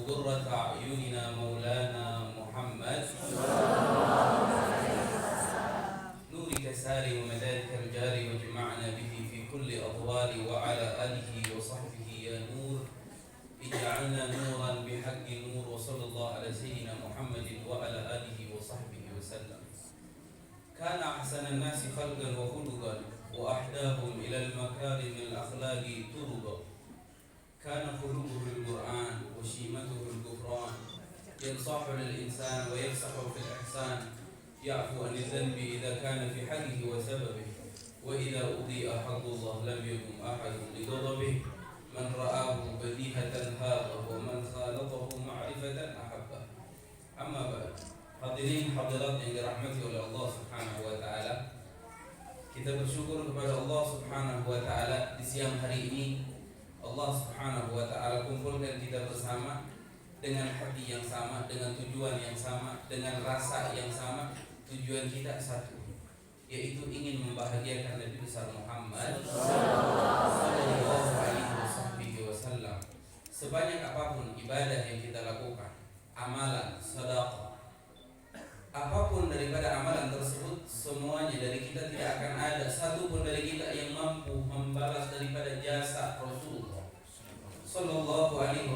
قرة أعيننا مولانا محمد نورك ساري ومدارك الجاري وجمعنا به في كل أضوال وعلى آله وصحبه يا نور اجعلنا نورا بحق نور وصلى الله على سيدنا محمد وعلى آله وصحبه وسلم. كان أحسن الناس خلقا وخلقا وأحداهم إلى المكارم الأخلاق طرقا. كان خلقه القرآن وشيمته الغفران ينصح للإنسان ويفسح في الإحسان يعفو عن الذنب إذا كان في حقه وسببه وإذا أضيء حق الله لم يقم أحد لغضبه من رآه بديهة هابه ومن خالطه معرفة أحبه. أما بعد, hadirin hadirat yang dirahmati oleh Allah Subhanahu wa taala, kita bersyukur kepada Allah Subhanahu wa taala di siang hari ini Allah Subhanahu wa taala kumpulkan kita bersama dengan hati yang sama, dengan tujuan yang sama, dengan rasa yang sama. Tujuan kita satu, yaitu ingin membahagiakan Nabi besar Muhammad sallallahu alaihi wasallam. Sebanyak apapun ibadah yang kita lakukan, amalan, sedekah, apapun daripada amalan tersebut, semuanya dari kita tidak akan ada satu pun dari kita yang mampu membalas daripada jasa Rasulullah sallallahu alaihi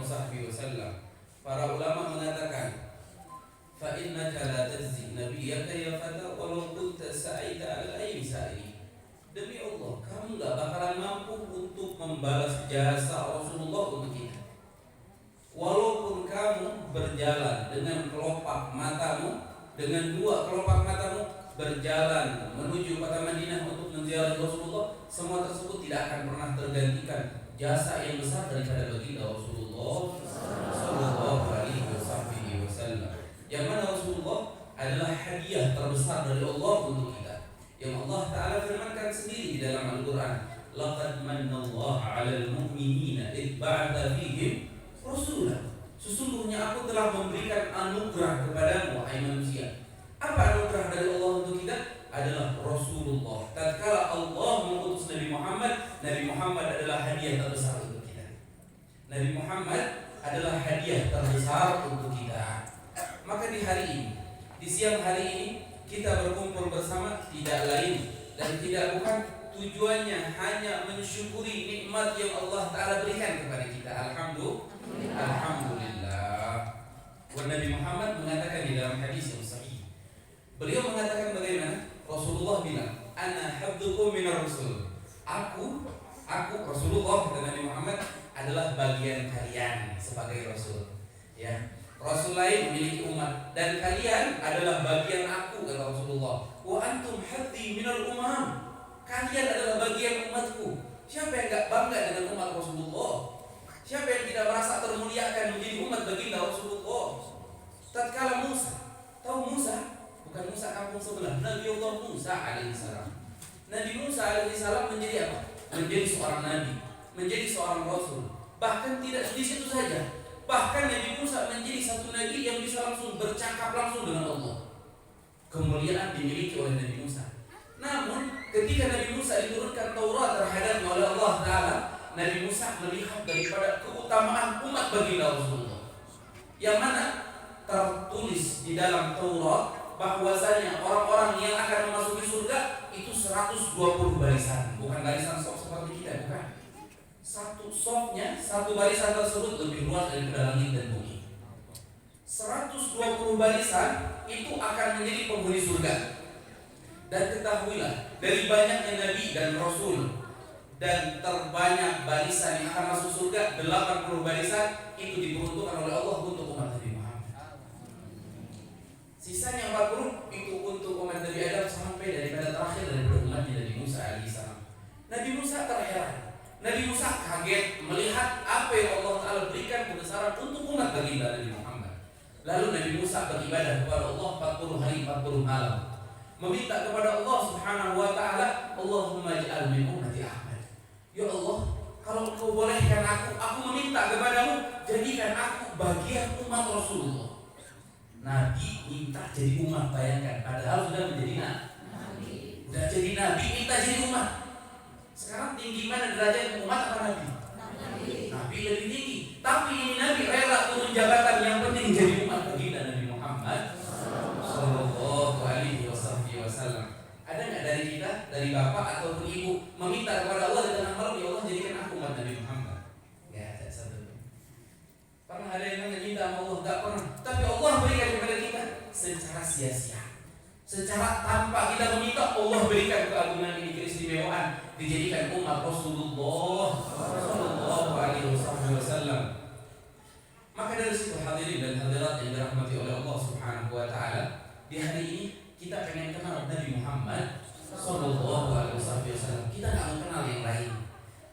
wasallam. Para ulama mengatakan, fa innaka la tajzi nabiyyaka ya fata walau kunta sa'ida al ayyi sa'i. Demi Allah, kamu enggak bakalan mampu untuk membalas jasa Rasulullah untuk kita. Walaupun kamu berjalan dengan kelopak matamu, dengan dua kelopak matamu berjalan menuju kota Madinah untuk menziarahi Rasulullah, semua tersebut tidak akan pernah tergantikan jasa yang besar daripada baginda Rasulullah sallallahu alaihi wasallam. Yang mana Rasulullah adalah hadiah terbesar dari Allah untuk kita, yang Allah Ta'ala firmankan sendiri di dalam Al-Quran, laqad mannallahu 'alal mu'minina idh ba'atha fihim rasulan. Sesungguhnya aku telah memberikan anugerah kepadamu, wahai manusia. Apa anugerah dari Allah untuk kita? Adalah Rasulullah. Tatkala Allah mengutus Nabi Muhammad adalah hadiah terbesar untuk kita. Nabi Muhammad adalah hadiah terbesar untuk kita. Maka di hari ini, di siang hari ini, kita berkumpul bersama tidak lain dan tidak bukan tujuannya hanya mensyukuri nikmat yang Allah Ta'ala berikan kepada kita. Alhamdulillah. Nabi Muhammad mengatakan di dalam hadis yang sahih, beliau mengatakan bagaimana? Rasulullah bilang, ana habdukum minar rasul. Aku Rasulullah, kata Nabi Muhammad, adalah bagian kalian sebagai Rasul. Ya, Rasul lain memiliki umat dan kalian adalah bagian aku, kata Rasulullah. Wa antum haddi minal umam. Kalian adalah bagian umatku. Siapa yang enggak bangga dengan umat Rasulullah? Siapa yang tidak merasa termuliakan menjadi umat baginda Rasulullah? Tatkala Musa, tahu Musa? Bukan Musa kampung sebelah, Nabi Allah Musa alaihissalam. Nabi Musa alaihissalam menjadi apa? Menjadi seorang nabi, menjadi seorang rasul. Bahkan tidak di situ saja. Bahkan Nabi Musa menjadi satu nabi yang bisa langsung bercakap langsung dengan Allah. Kemuliaan dimiliki oleh Nabi Musa. Namun ketika Nabi Musa diturunkan Taurat terhadapnya oleh Allah Ta'ala, Nabi Musa melihat daripada keutamaan umat baginda Rasulullah, yang mana tertulis di dalam Taurat bahwasanya orang-orang yang akan memasuki surga itu 120 barisan, bukan barisan sop seperti kita, bukan. Satu sopnya, satu barisan tersebut lebih luas daripada langit dan bumi. 120 barisan itu akan menjadi penghuni surga. Dan ketahuilah, dari banyaknya nabi dan rasul dan terbanyak barisan yang akan masuk surga, 80 barisan itu diperuntukkan oleh Allah untuk umat Nabi Muhammad. Sisanya 40 itu untuk umat Nabi Adam sampai daripada terakhir daripada umat Nabi Musa alaihissalam. Nabi Musa terheran, Nabi Musa kaget melihat apa yang Allah Ta'ala berikan kebesaran untuk umat baginda Nabi Muhammad. Lalu Nabi Musa beribadah kepada Allah 40 hari 40 malam, meminta kepada Allah Subhanahu wa Ta'ala, Allahumma ij'al min ummati Ahmad. Ya Allah, kalau Engkau bolehkan aku meminta kepadamu, jadikan aku bagian umat Rasulullah. Nabi minta jadi umat, bayangkan, padahal sudah menjadi nabi. Sudah jadi nabi, minta jadi umat. Sekarang tinggi mana derajat umat apa nabi? Nabi lebih tinggi. Tapi ini nabi rela turun jabatan secara tanpa kita meminta Allah berikan keagungan ini, keistimewaan, dijadikan umat Rasulullah Sallallahu Alaihi Wasallam. Maka dari situ hadirin dan hadirat yang dirahmati oleh Allah Subhanahu Wa Taala, di hari ini kita pengen kenal Nabi Muhammad Sallallahu Alaihi Wasallam. Kita nggak mau kenal yang lain.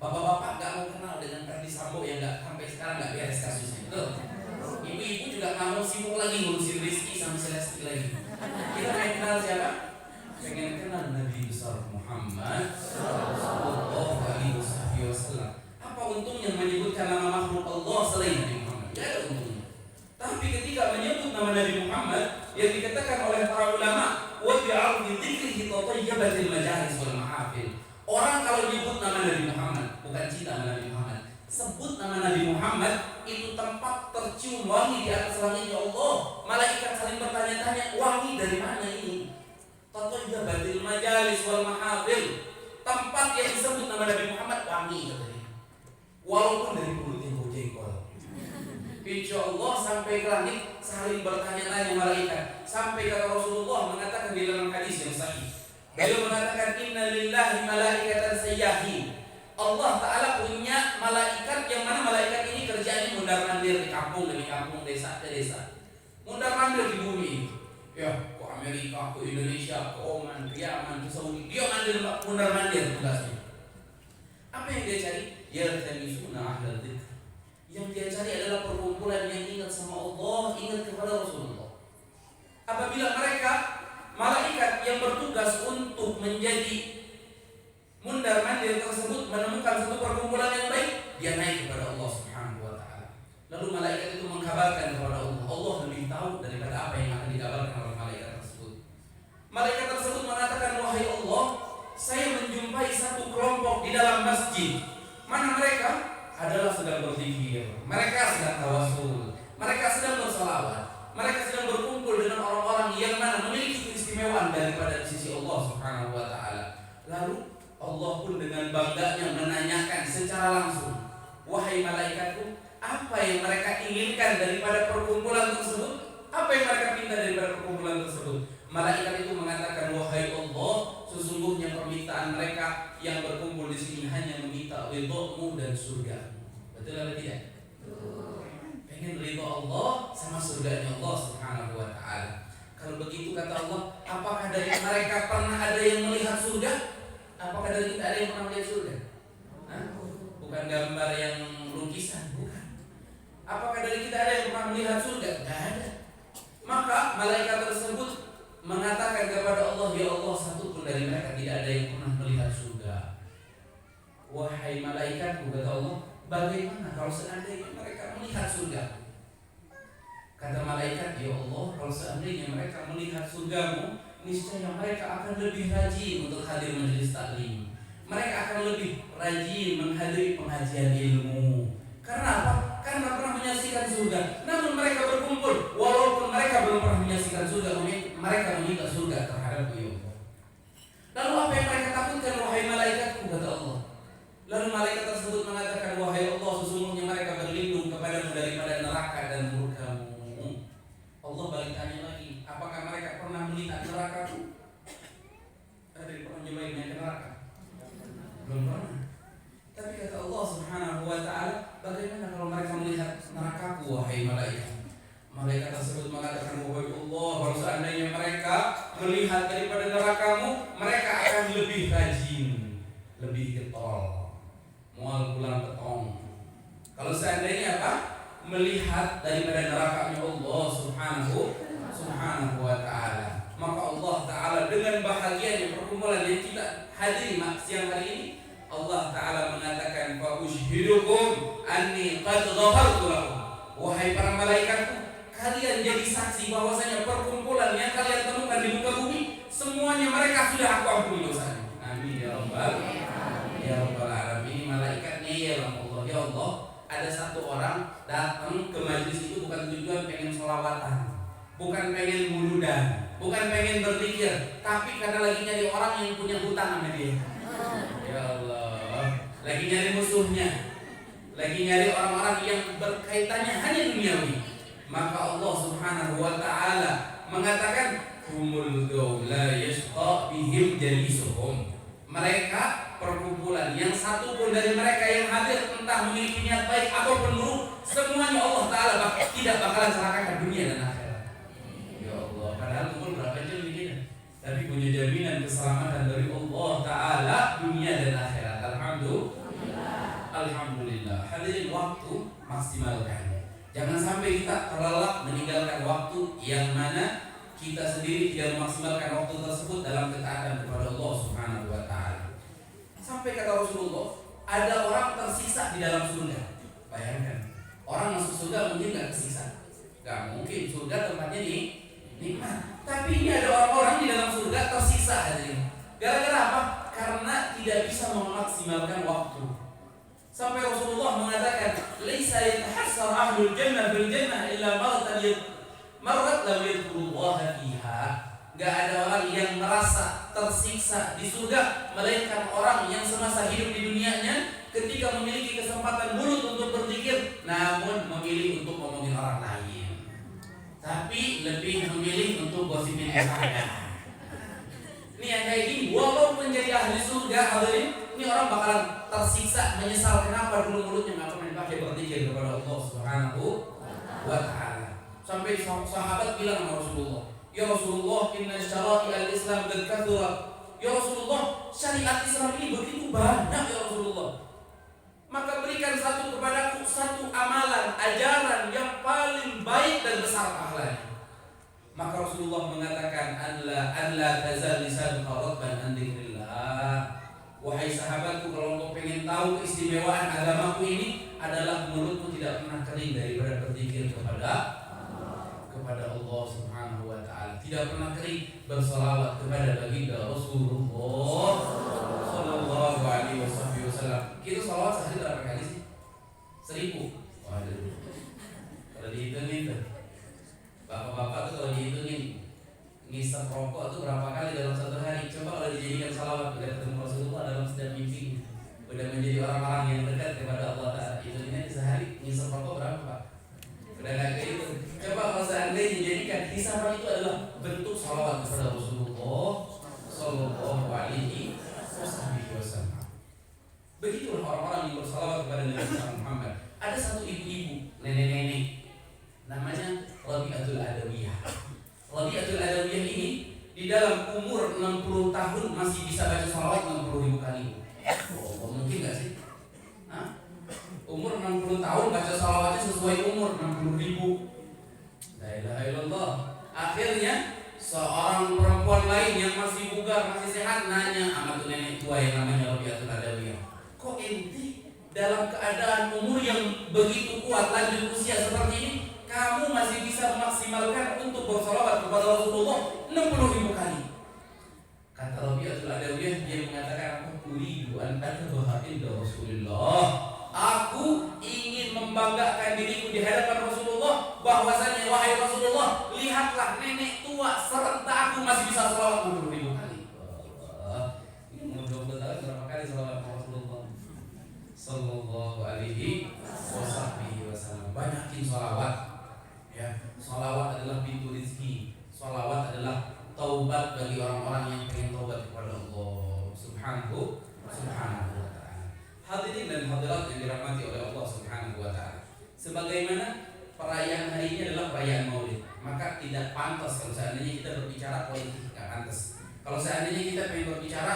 Bapak-bapak nggak mau kenal dengan Ferdi Sambo yang nggak sampai sekarang nggak beres kasusnya, betul? Ibu-ibu juga nggak mau sibuk lagi ngurusin Rizky sama Celesti lagi. Kita pengen kenal siapa? Pengen kenal Nabi besar Muhammad Sallallahu Alaihi Wasallam. Apa untungnya menyebutkan nama makhluk Allah selain Nabi Muhammad? Tidak ada untungnya. Tapi ketika menyebut nama Nabi Muhammad, yang dikatakan oleh para ulama, wa bi'ardi dzikrihi tatayyabatil majalis wal mahafil. Orang kalau nyebut nama Nabi Muhammad, bukan cinta nama Nabi Muhammad, sebut nama Nabi Muhammad, itu tempat tercium wangi di atas langit ya Allah. Malaikat saling bertanya-tanya, wangi dari mana ini? Tatayyabatil majalis wal mahafil. Tempat yang disebut nama Nabi Muhammad wangi katanya. Walaupun dari mulut yang bau jengkol. Insya Allah sampai ke langit saling bertanya-tanya malaikat. Sampai kata Rasulullah mengatakan di dalam hadis yang sahih, beliau mengatakan inna lillahi malaikatan sayyahin. Allah Ta'ala punya malaikat yang mana malaikat ini kerjanya mundar-mandir di kampung demi kampung, desa ke desa. Mundar-mandir di bumi. Ya, ke Amerika, ke Indonesia, ke Oman, ke Yaman, ke Saudi. Dia mundar-mandir tugasnya. Apa yang dia cari? Yaltamisuna ahlal dzikr. Yang dia cari adalah perkumpulan yang ingat sama Allah, ingat kepada Rasulullah. Apabila mereka malaikat yang bertugas untuk menjadi mundar-mandir tersebut menemukan satu perkumpulan yang baik, dia naik kepada Allah Subhanahu Wa Taala. Lalu malaikat itu mengkabarkan kepada Allah. Allah lebih tahu daripada apa yang akan dikabarkan oleh malaikat tersebut. Malaikat tersebut mengatakan, wahai Allah, saya menjumpai satu kelompok di dalam masjid. Mana mereka? Adalah sedang berzikir. Mereka sedang tawasul. Mereka sedang berselawat. Mereka sedang berkumpul dengan orang-orang yang mana memiliki keistimewaan daripada di sisi Allah Subhanahu Wa Taala. Lalu Allah pun dengan bangganya menanyakan secara langsung, wahai malaikatku, apa yang mereka inginkan daripada perkumpulan tersebut? Apa yang mereka minta daripada perkumpulan tersebut? Malaikat itu mengatakan, wahai Allah, sesungguhnya permintaan mereka yang berkumpul di sini hanya meminta ridho-Mu dan surga. Betul atau tidak? Pengen ridho Allah sama surganya Allah Subhanahu Wa Taala. Kalau begitu kata Allah, apakah dari mereka pernah ada yang melihat surga? Apakah dari kita ada yang pernah melihat surga? Bukan gambar yang lukisan, bukan. Apakah dari kita ada yang pernah melihat surga? Tidak ada. Maka malaikat tersebut mengatakan kepada Allah, ya Allah, satu pun dari mereka tidak ada yang pernah melihat surga. Wahai malaikat, kata Allah, bagaimana kalau seandainya mereka melihat surga? Kata malaikat, ya Allah, kalau seandainya mereka melihat surgamu, niscaya mereka akan lebih rajin untuk hadir majelis taklim. Mereka akan lebih rajin menghadiri pengajian ilmu. Karena apa? Karena pernah menyaksikan surga. Namun mereka berkumpul, walaupun mereka belum pernah menyaksikan surga, mereka meminta surga terhadap Allah. Lalu apa yang mereka takutkan, wahai malaikatku, kata Allah. Lalu malaikat tersebut mengatakan, wahai Allah, sesungguhnya mereka berlindung kepadamu daripada neraka dan murka-Mu. Allah balik tanya lagi, apakah mereka pernah melihat neraka-Ku? Ada yang pernah nyobain naik ke neraka? Belum pernah. Tapi kata Allah Subhanahu Wa Taala, bagaimana kalau mereka melihat neraka-Ku, wahai malaikat? Malaikat tersebut mengatakan, wahai Allah, kalau seandainya mereka melihat daripada neraka-Mu, mereka akan lebih rajin, lebih getol, mual pulang petong. Kalau seandainya apa? Melihat daripada nerakanya Allah Subhanahu Wa Taala, maka Allah Taala dengan bahagianya perkumpulan yang kita hadiri siang hari ini, Allah Taala mengatakan, fa usyhidukum anni qad ghafartu lakum. Wahai para malaikatku, kalian jadi saksi bahwasanya perkumpulan yang kalian temukan di muka bumi, semuanya mereka sudah aku ampuni dosanya. Amin ya rabbal alamin. Malaikatnya ya Allah, ya Allah, ada satu orang datang ke majelis itu bukan tujuan pengen sholawatan, bukan pengen muludan, bukan pengen berzikir, tapi karena lagi nyari orang yang punya hutang sama dia. Ya Allah, lagi nyari musuhnya, lagi nyari orang-orang yang berkaitannya hanya duniawi. Maka Allah Subhanahu Wa Taala mengatakan, humul qaum la yashqa bihim jalisuhum. Mereka perkumpulan yang satu pun dari mereka yang hadir entah memiliki niat baik ataupun buruk, semuanya Allah Ta'ala tidak bakalan celakakan dunia dan akhirat. Ya Allah, padahal umur berapa jam ini, tapi punya jaminan keselamatan dari Allah Ta'ala dunia dan akhirat. Alhamdulillah. Hadirin, waktu maksimalkan. Jangan sampai kita terlelap meninggalkan waktu yang mana kita sendiri tidak memaksimalkan waktu tersebut dalam ketaatan kepada Allah Subhanahu wa Ta'ala. Sampai kata Rasulullah, ada orang tersiksa di dalam surga. Bayangkan, orang masuk surga mungkin gak tersiksa? Gak mungkin, surga tempatnya nikmat. Tapi ini ada orang-orang di dalam surga tersiksa, hadirin. Gara-gara apa? Karena tidak bisa memaksimalkan waktu. Sampai Rasulullah mengatakan, "Laisa yatahassar ahlul jannah bil jannah illa marrat lam yadkhulullaha fiha." Gak ada orang yang merasa tersiksa di surga melainkan orang yang semasa hidup di dunianya ketika memiliki kesempatan mulut untuk berzikir namun memilih untuk ngomongin orang lain, tapi lebih memilih untuk gosipin tetangga. Ini yang kayak gini, walaupun jadi ahli surga, hadirin, ini orang bakalan tersiksa, menyesal kenapa dulu mulutnya nggak pernah dipakai berzikir kepada Allah Subhanahu wa Ta'ala. Sampai sahabat bilang sama Rasulullah, "Ya Rasulullah, inna syara'i al-Islam qad kathurat." Ya Rasulullah, syariat Islam ini begitu banyak ya Rasulullah. Maka berikan satu kepadaku, satu amalan, ajaran yang paling baik dan besar pahalanya. Maka Rasulullah mengatakan, "Anla tazal lisanuka ratban an dzikrillah." Wahai sahabatku, kalau engkau pengen tahu keistimewaan agamaku ini adalah mulutmu tidak pernah kering daripada berzikir kepada Allah Subhanahu wa Ta'ala. Tidak pernah kering bersalawat kepada baginda Rasulullah sallallahu alaihi wasallam. Kita salawat sehari berapa kali sih? 1000. Waduh. Kalau dihitung bapak-bapak tuh kalau dihitungin ngisap rokok tuh berapa kali dalam satu hari. Coba kalau dijadikan salawat kepada ketemu Rasulullah dalam setiap mimpi, udah menjadi orang-orang yang dekat kepada Allah Ta'ala. Hitungnya sehari ngisap rokok berapa Pak? Udah gak kayak itu. Coba kalau seandainya dijadikan hisapan itu adalah bentuk salawat kepada Rasulullah sallallahu alaihi wasallam. Begitulah orang-orang yang bersalawat kepada Nabi Muhammad. Ada satu ibu-ibu, nenek-nenek, namanya Rabi'atul Adawiyah. Rabi'atul Adawiyah ini di dalam umur 60 tahun masih bisa baca salawat 60.000 kali. Oh, mungkin gak sih? Hah? Umur 60 tahun baca salawatnya sesuai umur 60.000. La ilaha illallah. Akhirnya seorang perempuan lain yang masih bugar, masih sehat nanya sama tuh nenek tua yang namanya Rabi'atul Adawiyah, "Kok ente dalam keadaan umur yang begitu kuat, lanjut usia seperti ini, kamu masih bisa memaksimalkan untuk bersalawat kepada Rasulullah 60.000 kali?" Kata Rabi'atul Adawiyah, dia mengatakan, "Aku uridu an atadhaha inda Rasulullah." Aku ingin membanggakan diriku di hadapan Rasulullah bahwasanya, wahai Rasulullah, lihatlah nenek tua serta aku masih bisa salawat 60.000 kali. Ini umur 20 tahun berapa kali salawat Rasulullah sallallahu alaihi wasallam. Banyakin salawat. Ya, salawat adalah pintu rezeki. Salawat adalah taubat bagi orang-orang yang ingin taubat kepada Allah Subhanahu wa Ta'ala. Hadirin dan hadirat yang dirahmati oleh Allah Subhanahu wa Ta'ala, sebagaimana perayaan hari ini adalah perayaan Maulid, maka tidak pantas kalau seandainya kita berbicara politik, tidak pantas. Kalau seandainya kita ingin berbicara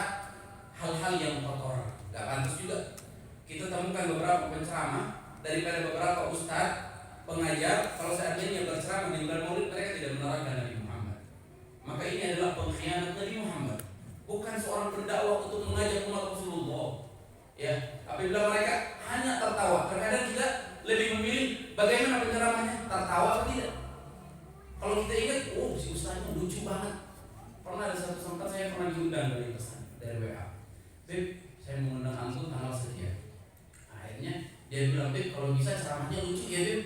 hal-hal yang kotor, tidak pantas juga. Kita temukan beberapa penceramah daripada beberapa ustadz pengajar, kalau seandainya berceramah di bulan Maulid mereka tidak menerangkan Nabi Muhammad, maka ini adalah pengkhianat Nabi Muhammad. Bukan seorang pendakwah untuk mengajak umat Rasulullah. Ya, apabila mereka hanya tertawa, terkadang kita lebih memilih bagaimana penceramahnya, tertawa atau tidak. Kalau kita ingat, oh si ustaznya lucu banget. Pernah ada satu tempat saya pernah diundang dari pesan dari WA, "Beb, saya mengundang antum tanggal sekian." Akhirnya dia bilang, "Beb, kalau bisa ceramahnya lucu ya Beb."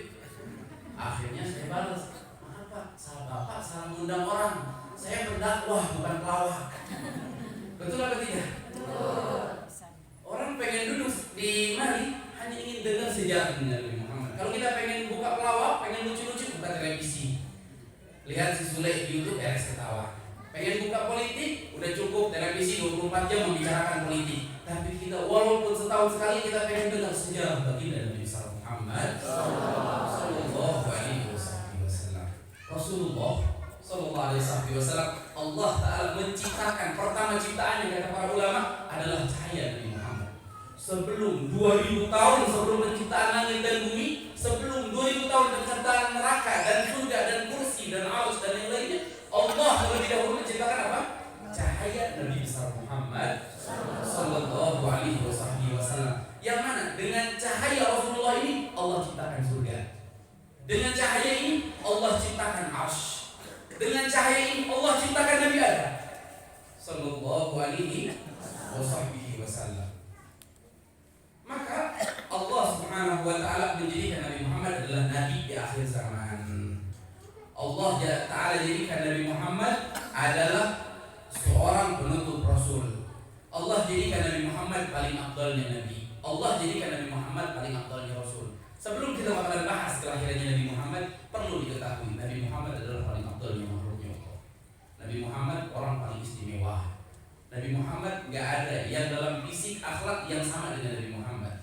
Akhirnya saya balas, "Maaf Pak, salah Bapak, salah mengundang orang. Saya pendakwah bukan pelawak." Betul apa tidak? Betul. Orang pengen duduk di mari hanya ingin dengar sejarah Nabi Muhammad. Kalau kita pengen buka pelawak, pengen lucu-lucu, buka televisi. Lihat si Sule di YouTube beres ketawa. Pengen buka politik, udah cukup televisi 24 jam membicarakan politik. Tapi kita walaupun setahun sekali kita pengen dengar sejarah baginda Nabi Muhammad Sallallahu Alaihi Wasallam. Rasulullah Sallallahu Alaihi Wasallam, Allah Taala menciptakan pertama ciptaannya kata para ulama adalah cahaya Nabi Muhammad. Sebelum 2000 tahun sebelum penciptaan langit dan bumi, sebelum 2000 tahun penciptaan neraka dan surga dan kursi dan arus dan yang lainnya, Allah terlebih dahulu menciptakan apa? Cahaya Nabi besar Muhammad Sallallahu Alaihi Wasallam. Yang mana dengan cahaya Rasulullah ini Allah ciptakan surga. Dengan cahaya ini Allah ciptakan arsy. Dengan cahaya ini Allah ciptakan Nabi Adam Sallallahu Alaihi Wasallam. Maka Allah Subhanahu wa Ta'ala menjadikan Nabi Muhammad adalah Nabi di akhir zaman. Allah Ta'ala jadikan Nabi Muhammad adalah seorang penutup Rasul. Allah jadikan Nabi Muhammad paling afdalnya Nabi. Allah jadikan Nabi Muhammad paling afdalnya Rasul. Sebelum kita akan bahas kelahirannya Nabi Muhammad, perlu diketahui Nabi Muhammad adalah paling afdalnya makhluknya Allah. Nabi Muhammad orang paling istimewa. Nabi Muhammad gak ada yang dalam fisik akhlak yang sama dengan Nabi Muhammad.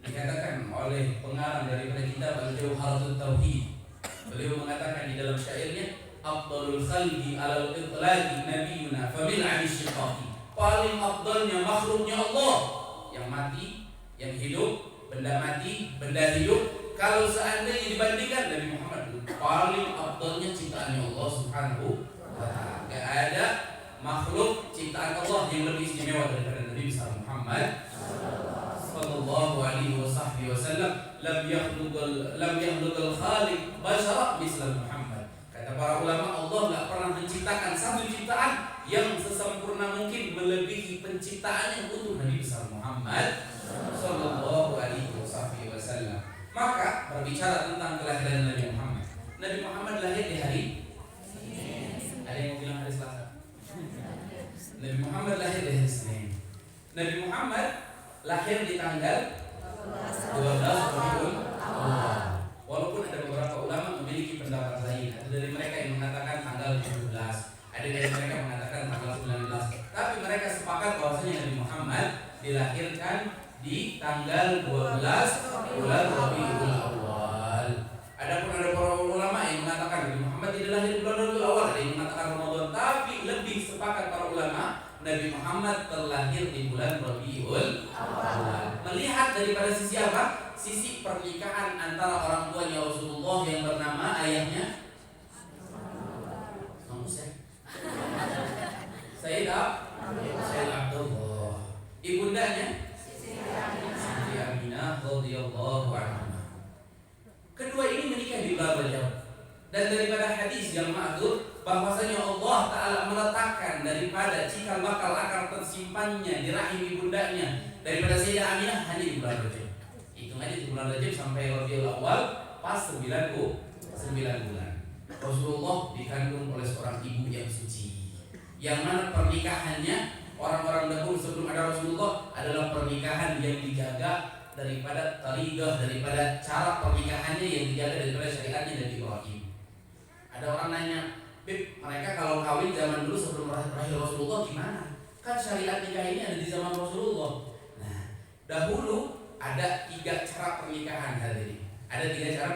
Dikatakan oleh pengarang daripada kitab Al-Jawharatul Tauhid, beliau mengatakan di dalam syairnya, afdalul khalqi alal itlaqi nabiyuna fabil anisyiqaqi. Paling afdalnya makhluknya Allah, yang mati, yang hidup, benda mati, benda hidup. Kalau seandainya dibandingkan Nabi Muhammad paling afdalnya ciptaannya Allah Subhanahu wa Ta'ala. Gak ada makhluk ciptaan Allah yang lebih istimewa daripada Nabi besar Muhammad Sallallahu Alaihi Wasallam. Lam yakhluqal khaliq basyara misla Muhammad. Kata para ulama, Allah nggak pernah menciptakan satu ciptaan yang sesempurna mungkin melebihi penciptaannya untuk Nabi besar Muhammad Sallallahu Alaihi Wasallam. Maka berbicara tentang kelahiran Nabi Muhammad. Nabi Muhammad lahir di hari, ada yang mau bilang hari Selasa? Nabi Muhammad lahir di hari Senin. Nabi Muhammad lahir di tanggal 12 Rabiul Awal. Walaupun ada beberapa ulama memiliki pendapat lain. Ada dari mereka yang mengatakan tanggal 17, ada dari mereka mengatakan tanggal 19. Tapi mereka sepakat bahwasanya Nabi Muhammad dilahirkan di tanggal 12 bulan Rabiul Awal. Adapun ada para ulama yang mengatakan Nabi Muhammad tidak lahir di bulan Rabiul Awal, ada yang mengatakan Ramadan. Tapi lebih sepakat para ulama Nabi Muhammad terlahir di bulan Rabiul Awal. Melihat daripada sisi apa? Sisi pernikahan antara orang tuanya Rasulullah yang bernama ayahnya Sayyid Abdullah, ibundanya Siti Aminah radhiyallahu anha. Kedua ini menikah di bulan Rajab. Dan daripada hadis yang ma'thur bahwasanya Allah Ta'ala meletakkan daripada cikal bakal akar tersimpannya di rahim ibundanya daripada Sayyidah Aminah hanya di bulan Rajab. Hitung aja di bulan Rajab sampai Rabiul Awal pas 9 bulan. Rasulullah dikandung oleh seorang ibu yang suci, yang mana pernikahannya orang-orang dahulu sebelum ada Rasulullah adalah pernikahan yang dijaga daripada tariqah, daripada cara pernikahannya yang dijaga daripada syariatnya Nabi Ibrahim. Ada orang nanya, Beb, mereka kalau kawin zaman dulu sebelum lahir Rasulullah gimana? Kan syariat nikah ini ada di zaman Rasulullah. Nah, dahulu ada 3 cara pernikahan hadirin. Ada 3 cara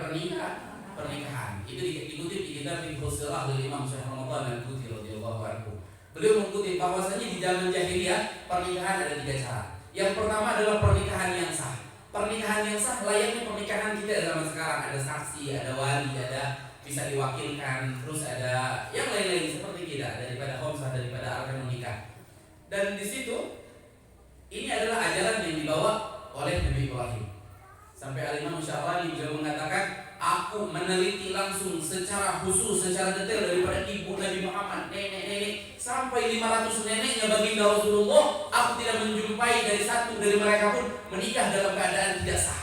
pernikahan. Itu dikutip di kitab Fiqhus Sirah oleh Imam Syekh Ramadan Al-Buti radhiyallahu anhu. Beliau mengutip bahwasanya di zaman jahiliyah pernikahan ada 3 cara. Yang pertama adalah pernikahan yang sah. Pernikahan yang sah layaknya pernikahan kita zaman sekarang, ada saksi, ada wali, ada bisa diwakilkan, terus ada yang lain-lain seperti kita daripada khomsah, daripada arkan menikah. Dan di situ ini adalah ajaran yang dibawa oleh Nabi Ibrahim. Sampai Al-Imam Syarani beliau mengatakan, aku meneliti langsung secara khusus, secara detail daripada ibu Nabi Muhammad, nenek-nenek sampai 500 neneknya baginda Rasulullah. Aku tidak menjumpai dari satu dari mereka pun menikah dalam keadaan tidak sah,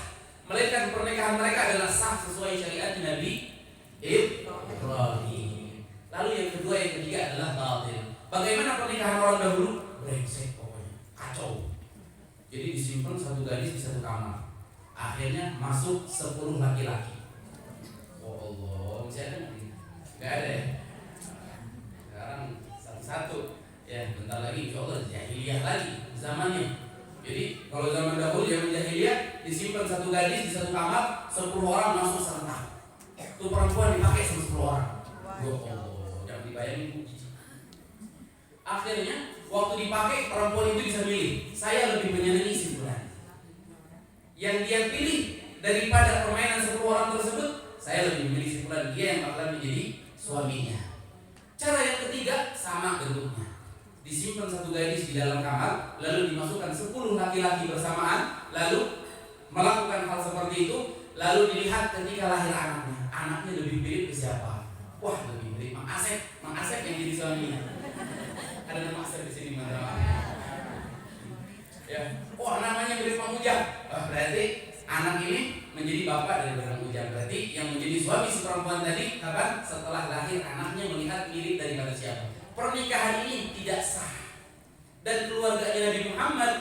melainkan pernikahan mereka adalah sah sesuai syariat Nabi Ibrahim. Lalu yang kedua, yang ketiga adalah batil. Bagaimana pernikahan orang dahulu? Brengsek pokoknya, kacau. Jadi disimpan satu gadis di satu kamar, akhirnya masuk 10 laki-laki. Oh Allah, masih ada nggak? Nggak ada ya. Sekarang satu-satu ya, bentar lagi insya Allah jahiliyah lagi zamannya. Jadi kalau zaman dahulu zaman jahiliyah disimpan satu gadis di satu kamar, 10 orang masuk serentak. Itu perempuan dipakai sama 10 orang. Ya Allah, jangan dibayangin Bu. Akhirnya waktu dipakai perempuan itu bisa milih, saya lebih menyenangi si fulan. Yang dia pilih daripada permainan 10 orang tersebut, saya lebih memilih si fulan, dia yang bakalan menjadi suaminya. Cara yang ketiga sama bentuknya. Disimpan satu gadis di dalam kamar, lalu dimasukkan 10 laki-laki bersamaan, lalu melakukan hal seperti itu, lalu dilihat ketika lahir anaknya. Anaknya lebih mirip ke siapa? Wah, lebih mirip Mang Asep. Mang Asep yang jadi suaminya. Ada nama Asep di sini, teman-teman. Ya, oh namanya mirip Mang Ujang. Berarti anak ini menjadi bapak dari Mang Ujang. Berarti yang menjadi suami si perempuan tadi kapan? Setelah lahir anaknya melihat mirip daripada siapa. Pernikahan ini tidak sah. Dan keluarganya Nabi Muhammad,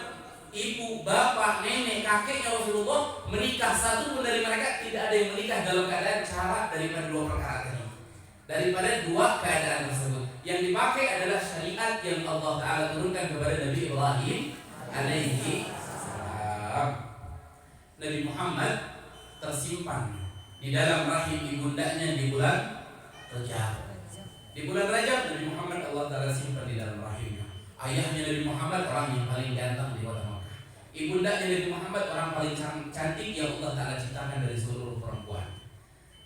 ibu, bapak, nenek, kakeknya Rasulullah menikah, satu pun dari mereka tidak ada yang menikah dalam keadaan cara daripada 2 perkara tadi. Daripada 2 keadaan tersebut. Yang dipakai adalah syariat yang Allah Ta'ala turunkan kepada Nabi Ibrahim alaihi salam. Nabi Muhammad tersimpan di dalam rahim ibundanya di bulan Rajab. Di bulan Rajab Nabi Muhammad Allah Ta'ala simpan di dalam rahimnya. Ayahnya Nabi Muhammad orang yang paling ganteng di kota Makkah. Ibundanya Nabi Muhammad orang paling cantik yang Allah Ta'ala ciptakan dari seluruh perempuan.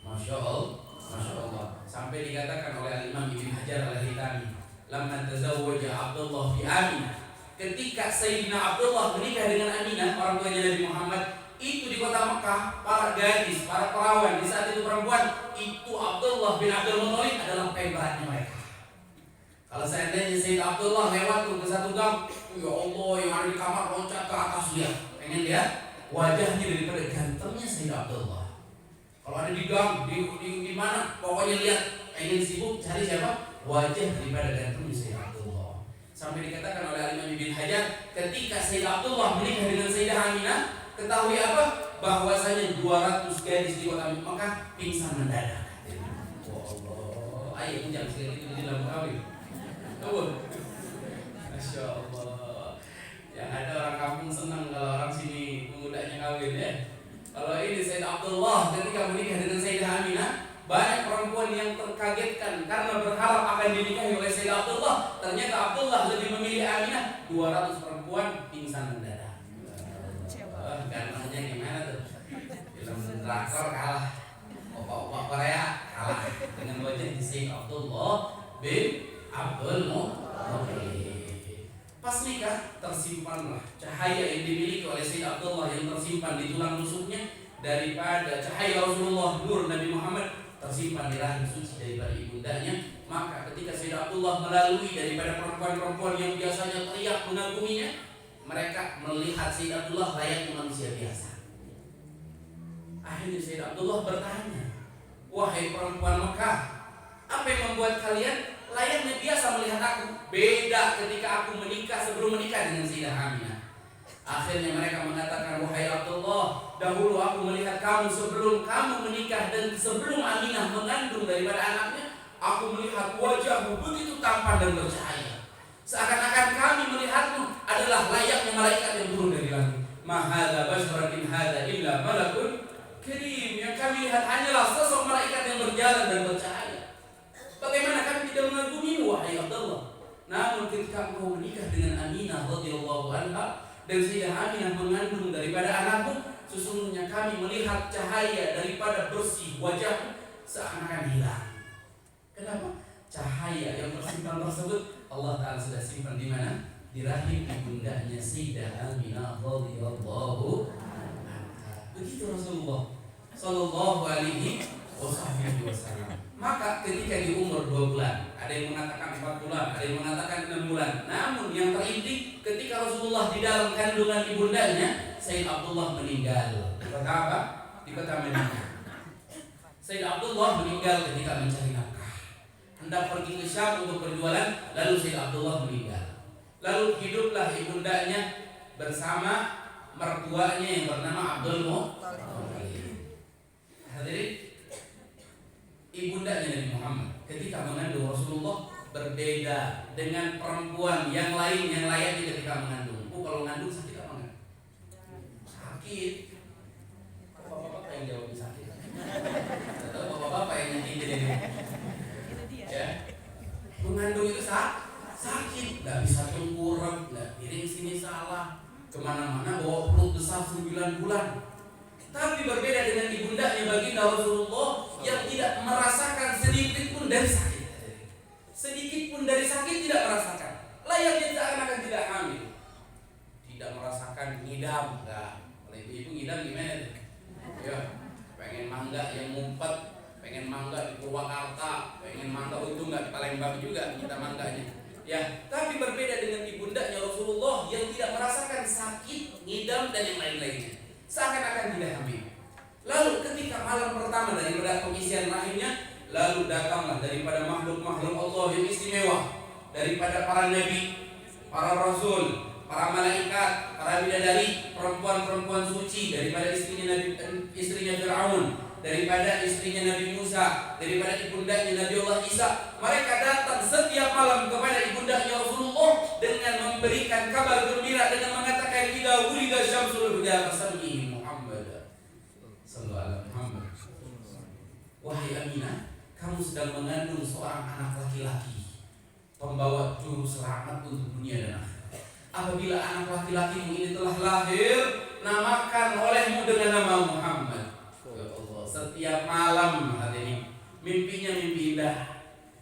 Masya Allah, Masya Allah. Sampai dikatakan oleh Imam Ibn Hajar Al-Haytami, lamma tazawwaja Abdullah fi Aminah. Ketika Sayyidina Abdullah menikah dengan Aminah, orang tuanya Nabi Muhammad, itu di kota Mekah, para gadis, para perawan di saat itu perempuan, itu Abdullah bin Abdul Muthalib adalah pemberatnya mereka. Kalau seandainya Sayyid Abdullah lewat ke satu gang, ya Allah, yang ada di kamar loncat ke atas lihat, pengen lihat wajahnya daripada gantengnya Sayyid Abdullah. Kalau ada di gang, di mana, pokoknya lihat, pengen sibuk cari siapa, wajah daripada gantengnya Sayyid Abdullah. Sampai dikatakan oleh Imam Ibn Hajar, ketika Sayyid Abdullah menikah dengan Sayyidah Aminah, ketahui apa? Bahwasanya 200 gadis di kota Mekah pingsan mendadak. Oh Allah, ayo jam sekali itu di dalam kawin. Tahu? Masya Allah. Yang ada orang kampung senang kalau orang sini pemudanya kawin ya. Kalau ini Sayyid Abdullah ketika menikah dengan Sayyidah Aminah, banyak perempuan yang terkagetkan karena berharap akan dinikahi oleh Sayyid Abdullah. Ternyata Abdullah lebih memilih Aminah. 200 perempuan pingsan mendadak. Gantengnya gimana tuh? Film drakor kalah, opa-opa Korea kalah dengan wajah di Sayyid Abdullah bin Abdul Muthalib. Pas nikah tersimpanlah cahaya yang dimiliki oleh Sayyid Abdullah yang tersimpan di tulang rusuknya daripada cahaya Rasulullah nur Nabi Muhammad tersimpan di rahim suci daripada ibundanya. Maka ketika Sayyid Abdullah melalui daripada perempuan-perempuan yang biasanya teriak mengaguminya, mereka melihat Sayyid Abdullah layaknya manusia biasa. Akhirnya Sayyid Abdullah bertanya, wahai perempuan Mekah, apa yang membuat kalian layaknya biasa melihat aku? Beda ketika aku menikah sebelum menikah dengan Sayyidah Aminah. Akhirnya mereka mengatakan, wahai Abdullah, dahulu aku melihat kamu sebelum kamu menikah dan sebelum Aminah mengandung daripada anaknya, aku melihat wajahmu begitu tampan dan bercahaya. Seakan-akan kami melihatmu adalah layaknya malaikat yang turun dari langit. Ma hadza basharun in hadza illa malakun karim. Yang kami lihat hanyalah sosok malaikat yang berjalan dan bercahaya. Bagaimana kami tidak mengagumimu wahai Abdullah? Namun ketika engkau menikah dengan Aminah radhiyallahu anha dan Sayyidah Aminah mengandung daripada anakmu, sesungguhnya kami melihat cahaya daripada bersih wajahmu seakan-akan hilang. Kenapa? Cahaya yang tersimpan tersebut Allah Ta'ala sudah simpan di mana? Di rahim ibundanya Sayyidah Aminah radhiyallahu anha. Begitu Rasulullah sallallahu alaihi wasallam. Maka ketika di umur 2 bulan, ada yang mengatakan 4 bulan, ada yang mengatakan 6 bulan. Namun yang terinti ketika Rasulullah di dalam kandungan ibundanya, Sayyid Abdullah meninggal. Di kota apa? Di kota Madinah. Sayyid Abdullah meninggal ketika mencari nafkah. Hendak pergi ke Syam untuk berjualan, lalu Sayyid Abdullah meninggal. Lalu hiduplah ibundanya bersama mertuanya yang bernama Abdul Muthalib. Hadirin, ibundanya Nabi Muhammad ketika mengandung Rasulullah berbeda dengan perempuan yang lain yang layaknya ketika mengandung. Kalau mengandung sakit apa enggak? Sakit. Bapak-bapak yang jawab sakit. Atau bapak-bapak yang nyakitin ini. Ya. Mengandung itu sakit, nggak bisa tengkurap, nggak piring sini salah, kemana-mana bawa perut besar 9 bulan. Tapi berbeda dengan ibundanya baginda Rasulullah yang tidak merasakan sedikit pun dari sakit. Sedikit pun dari sakit tidak merasakan. Layaknya seakan-akan tidak hamil. Tidak merasakan ngidam, enggak. Kalau ibu-ibu ngidam gimana? Ya, pengen mangga yang ngumpet, pengen mangga di Purwakarta, pengen mangga itu enggak di Palembang juga kita mangganya. Ya, tapi berbeda dengan ibundanya Rasulullah yang tidak merasakan sakit, ngidam dan yang lain-lainnya. Seakan-akan tidak hamil. Lalu ketika malam pertama daripada pengisian rahimnya, lalu datanglah daripada makhluk-makhluk Allah yang istimewa, daripada para nabi, para rasul, para malaikat, para bidadari, perempuan-perempuan suci, daripada istrinya Fir'aun, daripada istrinya Nabi Musa, daripada ibundanya Nabi Allah Isa. Mereka datang setiap malam kepada ibundanya Rasulullah dengan memberikan kabar gembira, dengan mengatakan idza wulida syamsul huda fasamihi Muhammad sallallahu alaihi Muhammad. Wahai Aminah, kamu sedang mengandung seorang anak laki-laki, pembawa juru selamat untuk dunia dan akhirat. Apabila anak laki-lakimu ini telah lahir, namakan olehmu dengan nama Muhammad. Ya Allah, setiap malam hari ini mimpinya mimpi indah,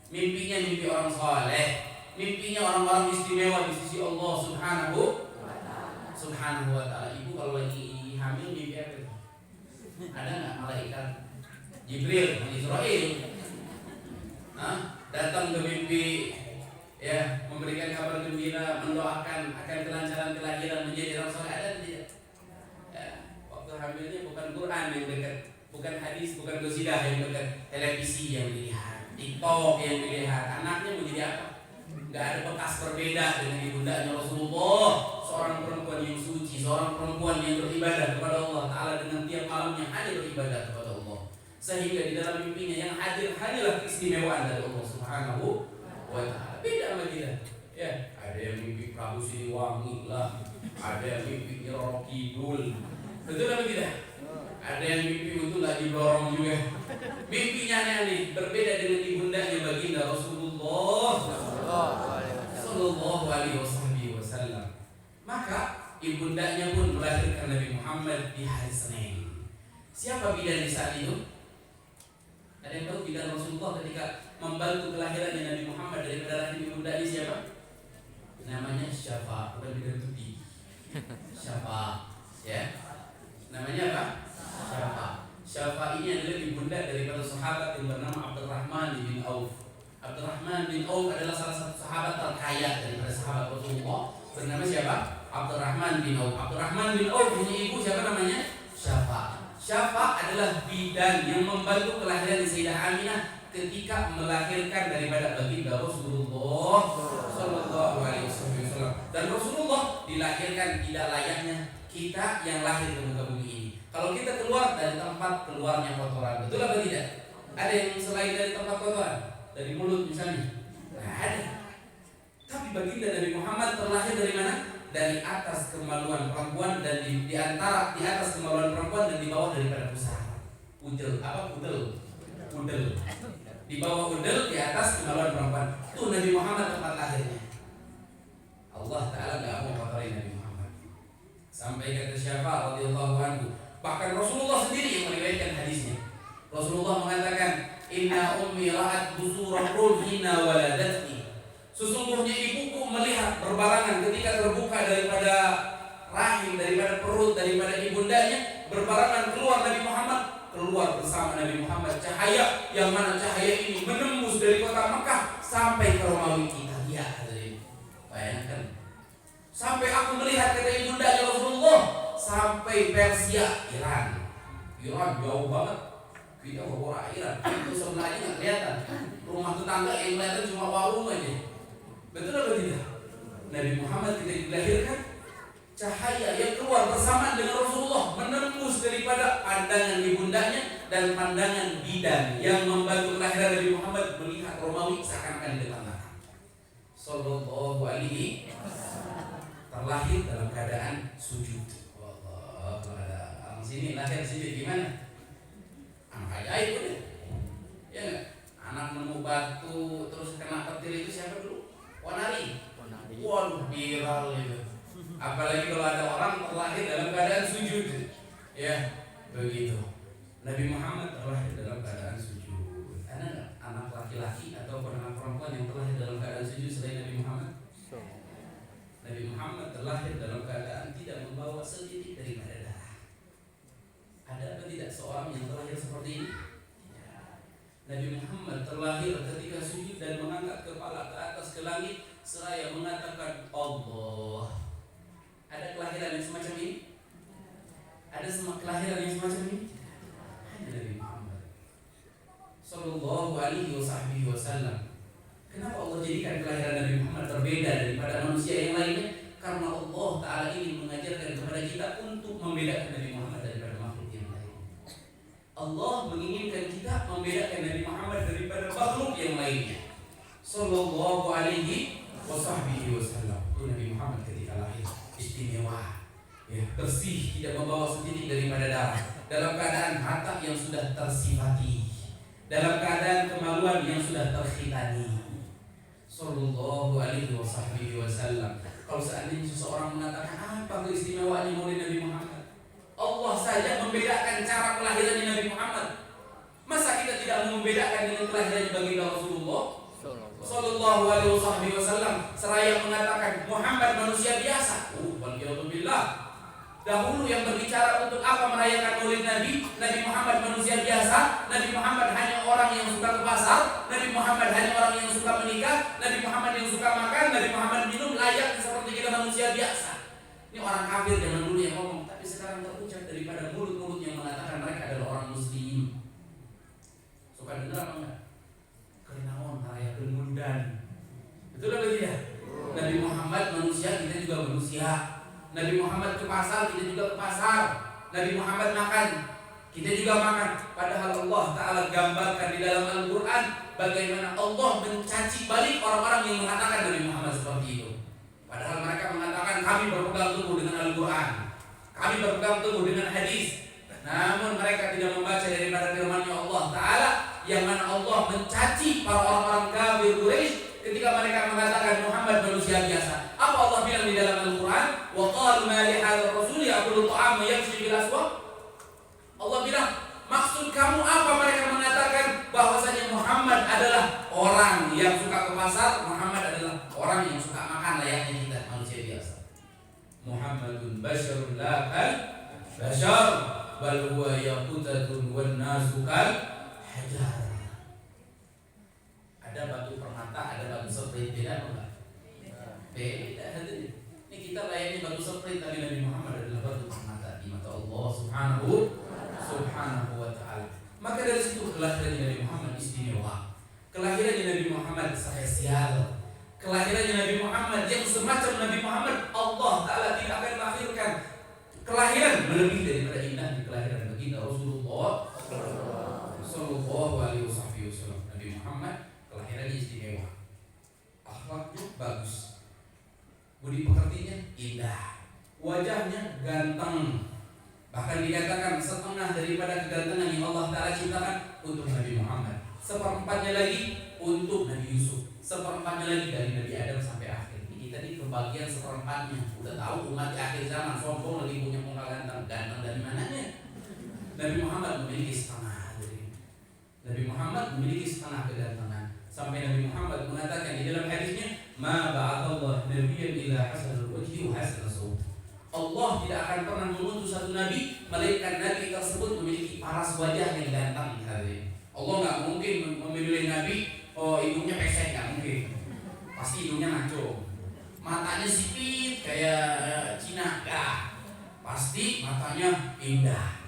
mimpinya mimpi orang saleh, mimpinya orang-orang istimewa di sisi Allah Subhanahu wa ta'ala. Ibu kalau lagi hamil mimpi apa? Ada nggak malaikat Jibril, Israel? Datang ke mimpi, ya, memberikan kabar gembira, mendoakan akan kelancaran kelahiran menjadi orang saleh, ada tidak? Ya, waktu hamilnya bukan Quran yang dekat, bukan hadis, bukan qasidah yang dekat, televisi yang dilihat, TikTok yang dilihat. Anaknya menjadi apa? Gak ada bekas berbeda dengan ibundanya Rasulullah, seorang perempuan yang suci, seorang perempuan yang beribadah kepada Allah Ta'ala dengan tiap malamnya hanya beribadah kepada Allah. Sehingga di dalam mimpinya yang hadir hanyalah keistimewaan dari Allah Subhanahu wa ta'ala. Beda sama kita. Ya, ada yang mimpi Prabu Siliwangi lah, ada yang mimpi Roro Kidul. Betul apa tidak? Ada yang mimpi itu nggak didorong juga. Mimpinya aneh, berbeda dengan ibundanya baginda Rasulullah Sallallahu Alaihi Wasallam. Maka ibundanya pun melahirkan Nabi Muhammad di hari Senin. Siapa bidan di saat itu? Ada yang tahu bidan Rasulullah ketika membantu kelahirannya Nabi Muhammad daripada rahim ibundanya siapa? Namanya Syafa, bukan bidan tuti. Syafa, ya. Namanya apa? Syafa. Syafa ini adalah ibunda daripada sahabat yang bernama Abdurrahman bin Auf. Abdurrahman bin Auf adalah salah satu sahabat terkaya daripada sahabat Rasulullah. Bernama siapa? Abdurrahman bin Auf. Abdurrahman bin Auf punya ibu siapa namanya? Syafa. Syafa adalah bidan yang membantu kelahiran Sayyidah Aminah ketika melahirkan daripada baginda Rasulullah Sallallahu Alaihi Wasallam. Dan Rasulullah dilahirkan tidak layaknya kita yang lahir ke muka bumi ini. Kalau kita keluar dari tempat keluarnya kotoran, betul apa tidak? Ada yang selain dari tempat kotoran? Dari mulut misalnya? Tidak ada. Tapi baginda Nabi Muhammad terlahir dari mana? Dari atas kemaluan perempuan dan di atas kemaluan perempuan dan di bawah daripada pusara. Udel, apa udel? Udel. Di bawah udel, di atas kemaluan perempuan. Itu Nabi Muhammad tempat lahirnya. Allah Ta'ala gak mau kotori Nabi Muhammad. Sampai kata Syafa radhiyallahu anhu. Bahkan Rasulullah sendiri yang meriwayatkan hadisnya. Rasulullah mengatakan, Inna ummi ra'at busura ruhina waladatni. Sesungguhnya ibuku melihat berbarangan ketika terbuka daripada rahim, daripada perut, daripada ibundanya, berbarangan keluar Nabi Muhammad, keluar bersama Nabi Muhammad cahaya yang mana cahaya ini menembus dari kota Mekah sampai ke Romawi kita. Lihat, bayangkan. Sampai aku melihat kata ibundanya Rasulullah sampai Persia, Iran jauh banget. Kita bawa Iran itu sebelahnya nggak kelihatan. Rumah tetangga yang kelihatan cuma warung aja. Betul atau tidak? Nabi Muhammad ketika dilahirkan cahaya yang keluar bersamaan dengan Rasulullah menembus daripada pandangan ibundanya dan pandangan bidan yang membantu kelahiran Nabi Muhammad melihat Romawi seakan-akan di depan mata. Sallallahu alaihi terlahir dalam keadaan sujud. Allah, kalau ada orang sini lahir sujud gimana? Anak ajaib udah. Ya enggak? Anak nemu batu terus kena petir itu siapa dulu? Wanari. Waduh, viral itu. Apalagi kalau ada orang terlahir dalam keadaan sujud. Ya, begitu. Nabi Muhammad terlahir dalam keadaan sujud. Ada anak laki-laki atau anak perempuan yang terlahir dalam keadaan sujud selain Nabi Muhammad? Nabi Muhammad terlahir dalam keadaan tidak membawa setitik daripada darah. Ada apa tidak seorang yang terlahir seperti ini? Ya. Nabi Muhammad terlahir ketika sujud dan mengangkat kepala ke atas ke langit seraya mengatakan Allah. Ada kelahiran yang semacam ini? Ada kelahiran yang semacam ini? Hanya Nabi Muhammad Sallallahu alaihi wasallam. Kenapa Allah jadikan kelahiran Nabi Muhammad berbeda daripada manusia yang lainnya? Karena Allah Ta'ala ingin mengajarkan kepada kita untuk membedakan Nabi Muhammad daripada makhluk yang lain. Allah menginginkan kita membedakan Nabi Muhammad daripada makhluk yang lainnya. Sallallahu alaihi wasallam. Nabi Muhammad ketika lahir istimewa, ya, bersih, tidak membawa setitik daripada darah, dalam keadaan harta yang sudah tersifati, dalam keadaan kemaluan yang sudah terkhitani. Sallallahu alaihi wasallam. Kalau seandainya seseorang mengatakan apa keistimewaannya maulid Nabi Muhammad, Allah saja membedakan cara kelahirannya Nabi Muhammad. Masa kita tidak membedakan dengan kelahirannya baginda Rasulullah Sallallahu alaihi wasallam seraya mengatakan Muhammad manusia biasa? Waliyadzubillah. Dahulu yang berbicara untuk apa merayakan maulid Nabi, Nabi Muhammad manusia biasa, Nabi Muhammad hanya orang yang suka ke pasar, Nabi Muhammad hanya orang yang suka menikah, Nabi Muhammad yang suka makan, Nabi Muhammad minum layak seperti kita manusia biasa. Ini orang kafir zaman dulu yang ngomong, tapi sekarang terucap daripada mulut-mulut yang mengatakan mereka adalah orang muslim. Suka dengar apa enggak? Kenaon merayakan mundan. Betul atau tidak? Nabi Muhammad manusia, kita juga manusia. Nabi Muhammad ke pasar, kita juga ke pasar. Nabi Muhammad makan, kita juga makan. Padahal Allah Ta'ala gambarkan di dalam Al-Quran bagaimana Allah mencaci balik orang-orang yang mengatakan Nabi Muhammad seperti itu. Padahal mereka mengatakan kami berpegang teguh dengan Al-Quran, kami berpegang teguh dengan hadis. Namun mereka tidak membaca daripada firman-Nya Allah Ta'ala yang mana Allah mencaci para orang-orang kafir Quraisy ketika mereka mengatakan Muhammad manusia biasa. Apa Allah bilang di dalam Al-Quran? Wa qalu ma li hadzal rasul ya'kulu ta'ama yamshi bil aswaq. Allah bilang, maksud kamu apa mereka mengatakan bahwasanya Muhammad adalah orang yang suka ke pasar, Muhammad adalah orang yang suka makan layaknya kita manusia biasa. Muhammadun basyarun la kal basyar bal huwa yaqutatun wan nasu kal hajar. Ada batu permata, ada batu seprit, beda apa enggak? Beda. Ini kita layaknya batu seprit, tapi Nabi Muhammad adalah batu permata di mata Allah Subhanahu wa ta'ala. Maka dari situ kelahiran Nabi Muhammad istimewa, kelahiran Nabi Muhammad spesial, kelahiran Nabi Muhammad yang semacam Nabi Muhammad Allah Ta'ala tidak akan melahirkan kelahiran melebihi daripada indah di kelahiran baginda Rasulullah Sallallahu alaihi wasallam. Nabi Muhammad kelahirannya istimewa, akhlaknya bagus, budi pekertinya indah, wajahnya ganteng. Bahkan dikatakan setengah daripada kegantengan yang Allah Ta'ala ciptakan untuk Nabi Muhammad, seperempatnya lagi untuk Nabi Yusuf, seperempatnya lagi dari Nabi Adam sampai akhir. Kita ini kebagian seperempatnya. Udah tahu umat di akhir zaman sombong lagi punya muka ganteng. Ganteng dari mananya? Nabi Muhammad memiliki setengah. Nabi Muhammad memiliki setengah kegantengan. Sampai Nabi Muhammad mengatakan di dalam hadisnya, ma ba'athallahu nabiyyan illa hasanul wajhi wa hasanul sawt. Allah tidak akan pernah mengutus satu nabi melainkan nabi tersebut memiliki paras wajah yang ganteng. Allah nggak mungkin memilih nabi hidungnya pesek, nggak mungkin. Pasti hidungnya maco, matanya sipit kayak Cina, ya. Pasti matanya indah,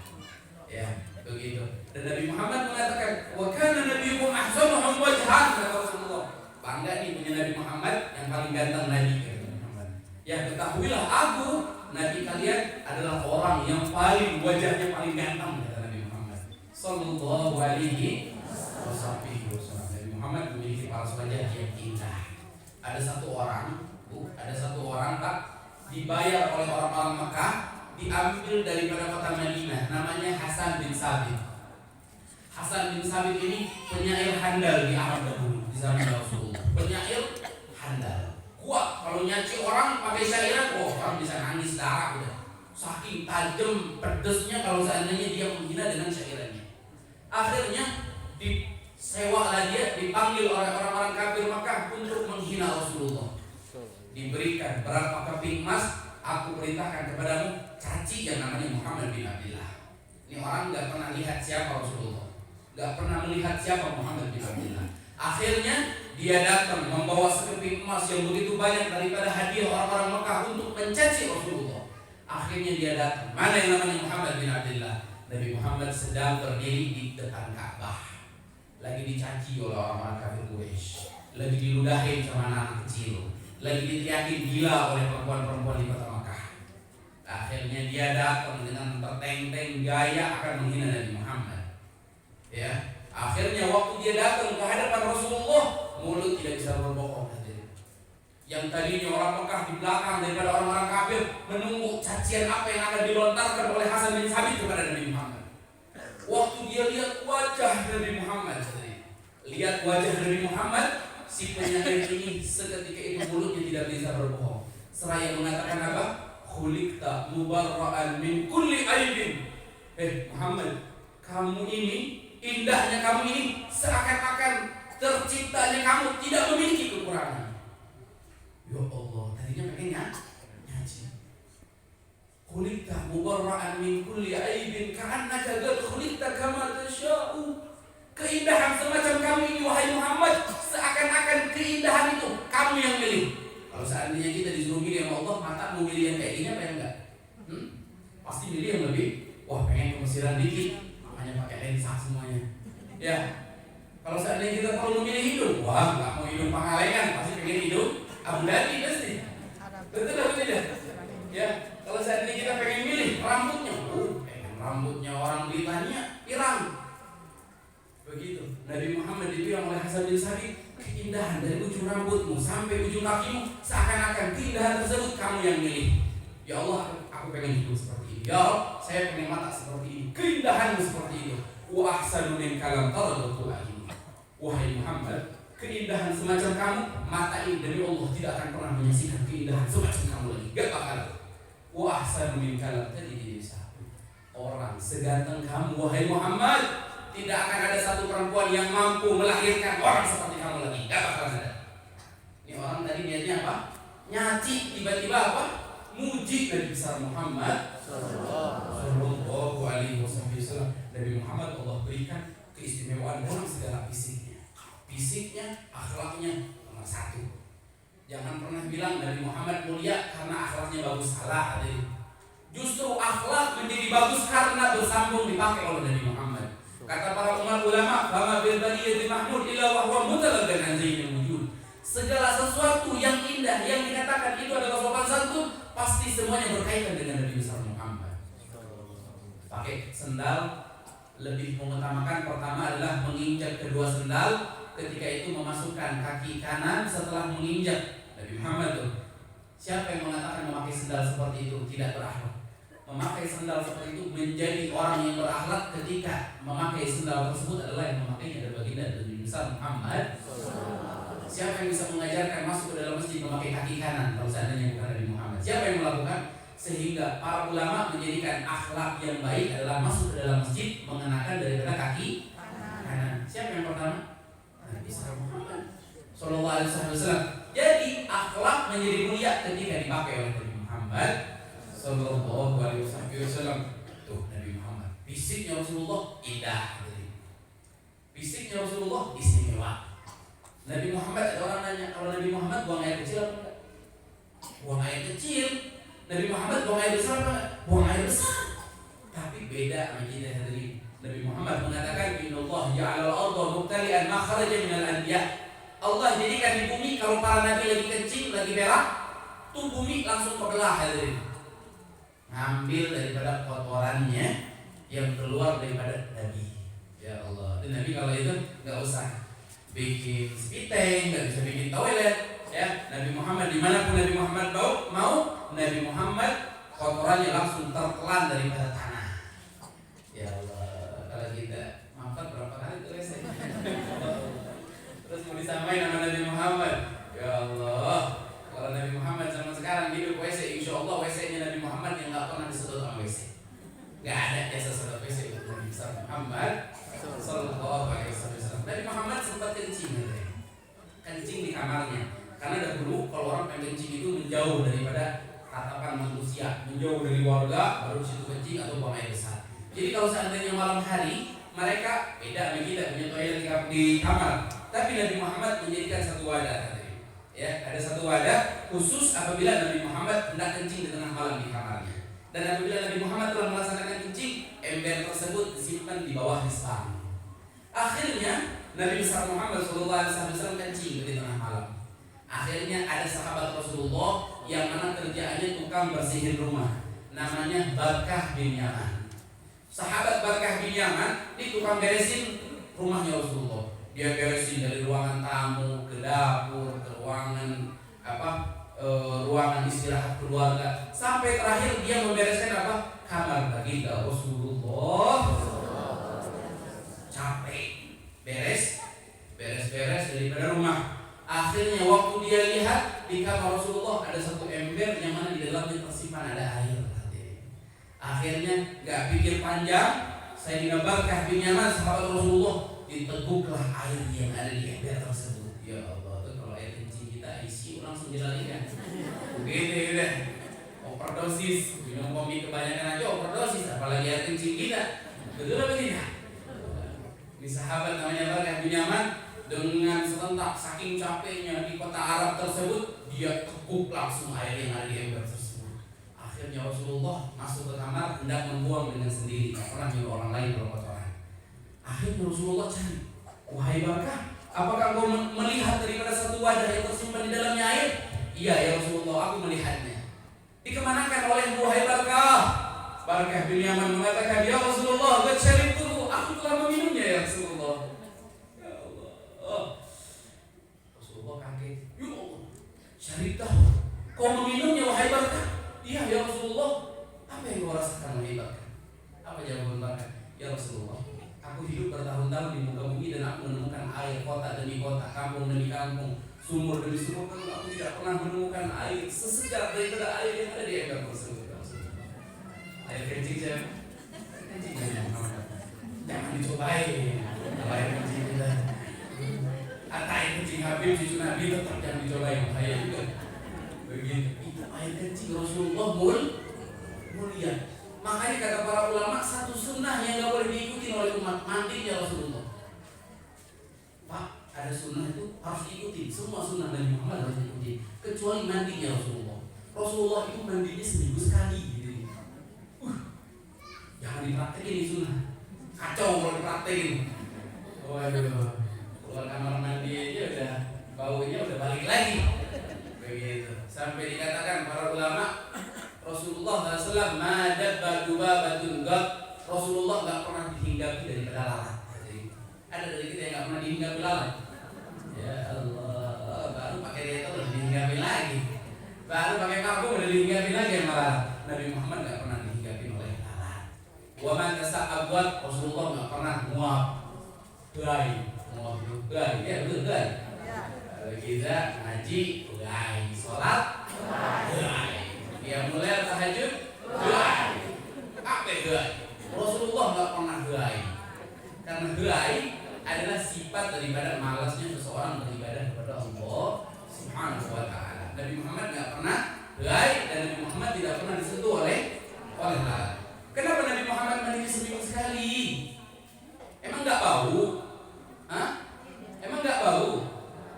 ya begitu. Dan Nabi Muhammad mengatakan, wa kana nabiyyukum ahsanuhum wajhan, kata Rasulullah. Bangga nih punya Nabi Muhammad yang paling ganteng nabi, kata Muhammad. Ya ketahuilah aku Nabi kalian adalah orang yang paling wajahnya paling ganteng, kata Nabi Muhammad sallallahu alaihi wasallam. Nabi Muhammad memiliki paras wajah yang indah. Ada satu orang tak dibayar oleh orang-orang Mekah, diambil daripada kota Madinah, namanya Hasan bin Sabit. Hasan bin Sabit ini penyair handal di Arab dahulu, di zaman Rasulullah. Penyair handal, kuat. Kalau nyaci orang pakai syairan, orang bisa nangis darah udah. Saking tajam pedesnya kalau seandainya dia menghina dengan syairannya. Akhirnya disewalah dia, dipanggil oleh orang-orang kafir Makkah untuk menghina Rasulullah. Diberikan berapa keping emas, aku perintahkan kepadamu caci yang namanya Muhammad bin Abdullah. Ini orang nggak pernah lihat siapa Rasulullah, nggak pernah melihat siapa Muhammad bin Abdullah. Akhirnya dia datang membawa sekeping emas yang begitu banyak daripada hadiah orang-orang Mekah untuk mencaci Rasulullah. Akhirnya dia datang, mana yang namanya Muhammad bin Abdullah? Nabi Muhammad sedang berdiri di depan Ka'bah, lagi dicaci oleh orang-orang kafir Quraisy, lagi diludahin sama anak kecil, lagi diteriakin gila oleh perempuan-perempuan di kota Mekah. Akhirnya dia datang dengan berteng-teng gaya akan menghina Nabi Muhammad. Ya, akhirnya waktu dia datang ke hadapan Rasulullah, mulut tidak bisa berbohong. Yang tadinya orang Mekah di belakang daripada orang-orang kafir menunggu cacian apa yang akan dilontarkan oleh Hasan bin Sabit kepada Nabi Muhammad. Waktu dia lihat wajah Nabi Muhammad, lihat wajah Nabi Muhammad, si penyair ini seketika itu mulutnya tidak bisa berbohong. Seraya mengatakan apa? Khuliqta mubarra'an min kulli aibin. Muhammad, kamu ini, indahnya kamu ini seakan-akan terciptanya kamu tidak memiliki kekurangan. Ya Allah, tadinya pengen nyaci. Khuliqta mubarra'an min kulli aibin ka'annaka qad khuliqta kama tasya'u. Keindahan semacam kamu ini wahai Muhammad, seakan-akan keindahan itu kamu yang milih. Kalau seandainya kita disuruh milih sama Allah, mata mau milih yang kayak gini apa yang enggak? Pasti milih yang lebih, wah pengen kemesiran dikit, makanya pakai lensa semuanya. Ya, kalau seandainya kita perlu memilih hidung, wah nggak mau hidung Pangalengan, pasti pengen hidung Abu Dhabi pasti. Betul atau tidak? Ya, kalau seandainya kita pengen milih rambutnya, pengen rambutnya orang Britania, Iran. Begitu. Nabi Muhammad dibilang oleh Hasan bin Sabit, keindahan dari ujung rambutmu sampai ujung kakimu seakan-akan keindahan tersebut kamu yang milih. Ya Allah, aku pengen hidup seperti ini. Ya Allah, saya pengen mata seperti ini. Keindahanmu seperti itu. Wa ahsanu min kalam taradatu ayni. Wahai Muhammad, keindahan semacam kamu, mata ini demi Allah tidak akan pernah menyaksikan keindahan semacam kamu lagi. Gak bakal. Wa ahsanu min kalam tadi bisa. Orang seganteng kamu wahai Muhammad, tidak akan ada satu perempuan yang mampu melahirkan orang seperti kamu lagi. Gak bakal ada. Ini orang tadi niatnya apa? Nyaci, tiba-tiba apa? Muji Nabi besar Muhammad sallallahu alaihi wasallam. Nabi Muhammad Allah berikan keistimewaan dalam segala fisiknya. Fisiknya, akhlaknya nomor satu. Jangan pernah bilang Nabi Muhammad mulia karena akhlaknya bagus, salah. Justru akhlak menjadi bagus karena bersambung dipakai oleh Nabi Muhammad. Kata para ulama, "Fama bil bariyati mahmud illa wa huwa mutalabban an zainil wujud." Segala sesuatu yang indah yang dikatakan itu adalah sopan santun, pasti semuanya berkaitan dengan Nabi besar Muhammad. Pakai sendal lebih mengutamakan pertama adalah menginjak kedua sendal, ketika itu memasukkan kaki kanan setelah menginjak. Nabi Muhammad tuh, siapa yang mengatakan memakai sendal seperti itu tidak berakhlak? Memakai sendal seperti itu menjadi orang yang berakhlak ketika memakai sendal tersebut adalah yang memakainya dari baginda Nabi besar Muhammad. Siapa yang bisa mengajarkan masuk ke dalam masjid memakai kaki kanan kalau seandainya bukan Nabi Muhammad? Siapa yang melakukan? Sehingga para ulama menjadikan akhlak yang baik adalah masuk ke dalam masjid mengenakan daripada kaki kanan. Siapa yang pertama? Nabi besar Muhammad sallallahu alaihi wasallam. Jadi akhlak menjadi mulia ketika dipakai oleh Nabi Muhammad sallallahu alaihi wasallam. Tuh Nabi Muhammad, fisiknya Rasulullah indah, fisiknya Rasulullah istimewa. Nabi Muhammad, ada orang nanya, kalau Nabi Muhammad buang air kecil apa enggak? Buang air kecil. Nabi Muhammad buang air besar apa enggak? Buang air besar. Tapi beda sama kita hadirin. Nabi Muhammad mengatakan, "Innallah ja'alal arda mubtali'an ma kharaja minal anbiya." Allah jadikan di bumi kalau para nabi lagi kencing, lagi berak, tuh bumi langsung kebelah hadirin. ngambil daripada kotorannya yang keluar daripada Nabi. Ya Allah, dan Nabi kalau itu nggak usah bikin spiteng, nggak bisa bikin toilet. Ya, Nabi Muhammad dimanapun Nabi Muhammad mau, Nabi Muhammad kotorannya langsung tertelan daripada tanah. Ya Allah, kalau kita makan berapa kali tuh WC? Terus mau disamain sama Nabi Muhammad. Ya Allah, kalau Nabi Muhammad zaman sekarang hidup WC, insya Allah WC-nya Nabi Muhammad yang nggak pernah disedot sama WC. Nggak ada jasa sedot WC untuk Nabi Muhammad Sallallahu Alaihi Wasallam. Nabi Muhammad sempat kencing di kamarnya. Karena dahulu kalau orang pengen kencing itu menjauh daripada tatapan manusia, menjauh dari warga, baru situ kencing atau buang air besar. Jadi kalau seandainya malam hari, mereka beda sama kita punya toilet di kamar. Tapi Nabi Muhammad menjadikan satu wadah. Ya, ada satu wadah khusus apabila Nabi Muhammad hendak kencing di tengah malam di kamarnya. Dan apabila Nabi Muhammad telah melaksanakan kencing, ember tersebut disimpan di bawah misbah. Akhirnya Nabi besar Muhammad SAW kencing di tengah malam. Akhirnya ada sahabat Rasulullah yang mana kerjaannya tukang bersihin rumah, namanya Barkah bin Yaman. Sahabat Barkah bin Yaman ini tukang beresin rumahnya Rasulullah. Dia beresin dari ruangan tamu ke dapur, ke ruangan ruangan istirahat keluarga, sampai terakhir dia membereskan kamar baginda Rasulullah. Capek beres daripada rumah. Akhirnya waktu dia lihat di kamar Rasulullah ada satu ember yang mana di dalamnya tersimpan ada air. Akhirnya gak pikir panjang, Sayyidina Barkah bin Yaman sahabat Rasulullah, diteguklah air yang ada di ember tersebut. Ya Allah, tuh kalau air kencing kita isi langsung dilalikan. Begitu deh. Overdosis, minum kopi kebanyakan aja overdosis, apalagi air kencing kita. Betul apa tidak? Ini sahabat namanya Barkah bin Yaman, dengan serentak saking capeknya di kota Arab tersebut, dia tekuk langsung air yang ada di ember tersebut. Akhirnya Rasulullah masuk ke kamar hendak membuang dengan sendiri, tak pernah nyuruh orang lain berkotoran. Akhirnya Rasulullah cari, wahai Barkah, apakah kau melihat daripada satu wadah yang tersimpan di dalamnya air? Iya ya Rasulullah, aku melihatnya. Dikemanakan oleh wahai Barkah? Barkah bin Yaman mengatakan, ya Rasulullah, gak cari itu, aku telah meminumnya ya Rasulullah. Rasulullah kaget. Ya Allah, syaribtah, kau meminumnya wahai Barkah? Iya ya Rasulullah. Apa yang kau rasakan wahai Barkah? Apa jawaban Barkah? Ya Rasulullah, aku hidup bertahun-tahun di muka bumi dan aku menemukan air kota demi kota, kampung demi kampung, sumur demi sumur, tapi aku tidak pernah menemukan air sesegar daripada air yang ada di ember tersebut. Air kencing saya, kencing jangan dicobain. Air kencing kita, atau air kencing Habib cucu Nabi tetap jangan dicobain. Saya juga begitu. Itu air kencing Rasulullah mulia. Makanya kata para ulama, satu sunnah yang nggak boleh diikuti oleh umat, mandinya Rasulullah. Pak, ada sunnah itu harus diikuti. Semua sunnah Nabi Muhammad harus diikuti, kecuali mandinya Rasulullah. Rasulullah itu mandinya seminggu sekali. Gitu. Jangan dipraktekin ini sunnah. Kacau kalau dipraktekin. Waduh, keluar kamar mandi aja udah baunya udah balik lagi. Begitu. Sampai dikatakan para ulama, Rasulullah SAW madabbadubabatun gab. Rasulullah gak pernah dihinggapi daripada lalat. Jadi, ada dari kita yang gak pernah dihinggapi lalat. Ya Allah, baru pakai dia itu udah dihinggapi lagi. Baru pakai karbon udah dihinggapi lagi sama lalat. Nabi Muhammad gak pernah dihinggapi oleh lalat. Wa man tasa'abwat, Rasulullah gak pernah muap. Gai, ya betul gai. Kalau kita ngaji, gai. Sholat, gai. Ya mulai tahajud, gai. Apa gai? Rasulullah nggak pernah gai. Karena gai adalah sifat daripada malasnya seseorang beribadah kepada Allah Subhanahu wa Ta'ala. Nabi Muhammad nggak pernah gai dan Nabi Muhammad tidak pernah disentuh oleh lalat. Kenapa Nabi Muhammad mandi seminggu sekali? Emang nggak bau? Hah? Emang nggak bau?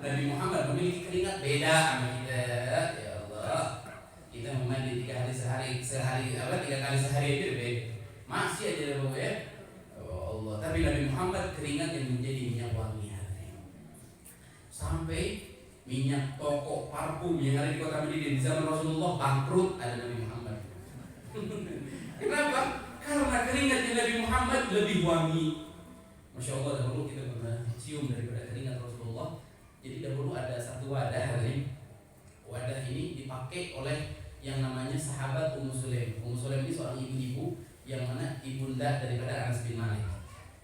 Nabi Muhammad memiliki keringat beda sama kita. Ya Allah, kita mandi 3 kali sehari, 3 kali sehari itu beda. Masih aja ada bau ya. Oh Allah. Tapi Nabi Muhammad keringat yang menjadi minyak wangi. Sampai minyak toko parfum yang ada di kota Madinah di zaman Rasulullah bangkrut, ada Nabi Muhammad. wangi. Masya Allah, dahulu kita pernah cium daripada keringat Rasulullah. Jadi dahulu ada satu wadah ini. Wadah ini dipakai oleh yang namanya sahabat Ummu Sulaim. Ummu Sulaim ini seorang ibu-ibu yang mana ibunda daripada Anas bin Malik.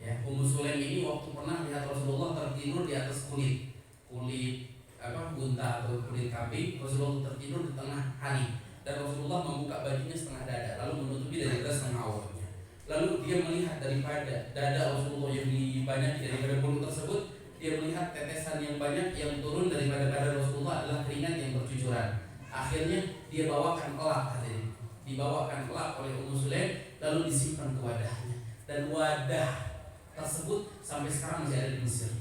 Ya, Ummu Sulaim ini waktu pernah lihat Rasulullah tertidur di atas kulit unta atau kulit kambing. Rasulullah tertidur di tengah hari dan Rasulullah membuka bajunya setengah dada lalu menutupi daripada setengah auratnya. Lalu dia melihat daripada dada Rasulullah yang banyak daripada bulu tersebut, dia melihat tetesan yang banyak yang turun daripada dada Rasulullah adalah keringat yang bercucuran. Akhirnya dia bawakan elak, katanya dibawakan elak oleh Ummu Sulaim lalu disimpan ke wadahnya, dan wadah tersebut sampai sekarang masih ada di Mesir,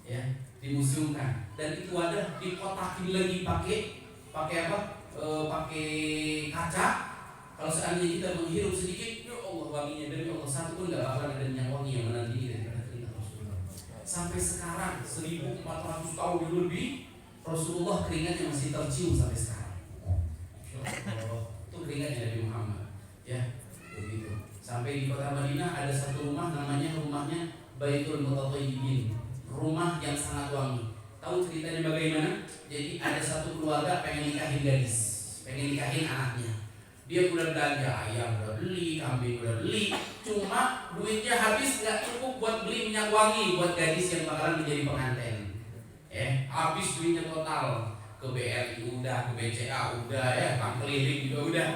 ya, dimuseumkan. Dan itu wadah dikotakin lagi pakai apa? Pakai kaca. Kalau seandainya kita menghirup sedikit, ya Allah wanginya, demi Allah satu pun gak bakalan ada minyak wangi yang menandingi daripada keringat Rasulullah. Sampai sekarang 1400 tahun lebih Rasulullah keringatnya masih tercium sampai sekarang. Itu keringatnya Nabi Muhammad, ya, begitu. Sampai di kota Madinah ada satu rumah namanya rumahnya Baitul Mutathayyibin, rumah yang sangat wangi. Tahu ceritanya bagaimana? Jadi ada satu keluarga pengen nikahin gadis, pengen nikahin anaknya. Dia udah belanja, ayam udah beli, kambing udah beli, cuma duitnya habis, nggak cukup buat beli minyak wangi buat gadis yang bakalan menjadi pengantin. Habis duitnya total. Ke BRI udah, ke BCA udah, ya, bank keliling juga udah.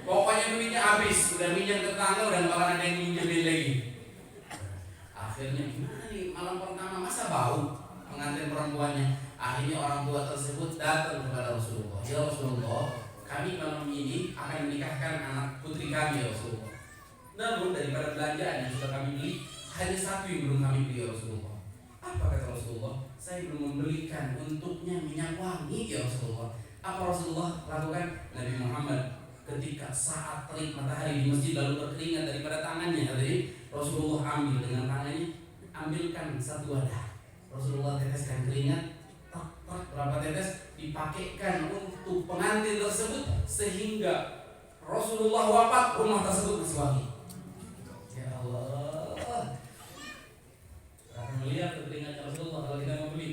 Pokoknya duitnya habis, udah minjem tetangga, udah bakalan ada yang minjemin lagi. Akhirnya gimana nih, malam pertama masa bau pengantin perempuannya. Akhirnya orang tua tersebut datang kepada Rasulullah. Ya Rasulullah, kami malam ini akan menikahkan anak putri kami ya Rasulullah. Namun daripada belanjaan yang sudah kami beli, hanya satu yang belum kami beli ya Rasulullah. Apa kata Rasulullah? Saya belum membelikan untuknya minyak wangi ya Rasulullah. Apa Rasulullah lakukan? Nabi Muhammad ketika saat terik matahari di masjid lalu berkeringat daripada tangannya, jadi Rasulullah ambil dengan tangannya, ambilkan satu wadah. Rasulullah teteskan keringat, berapa tetes dipakaikan untuk pengantin tersebut sehingga Rasulullah wafat rumah tersebut masih wangi. Ya Allah, akan melihat keringatnya Rasulullah kalau kita mau beli.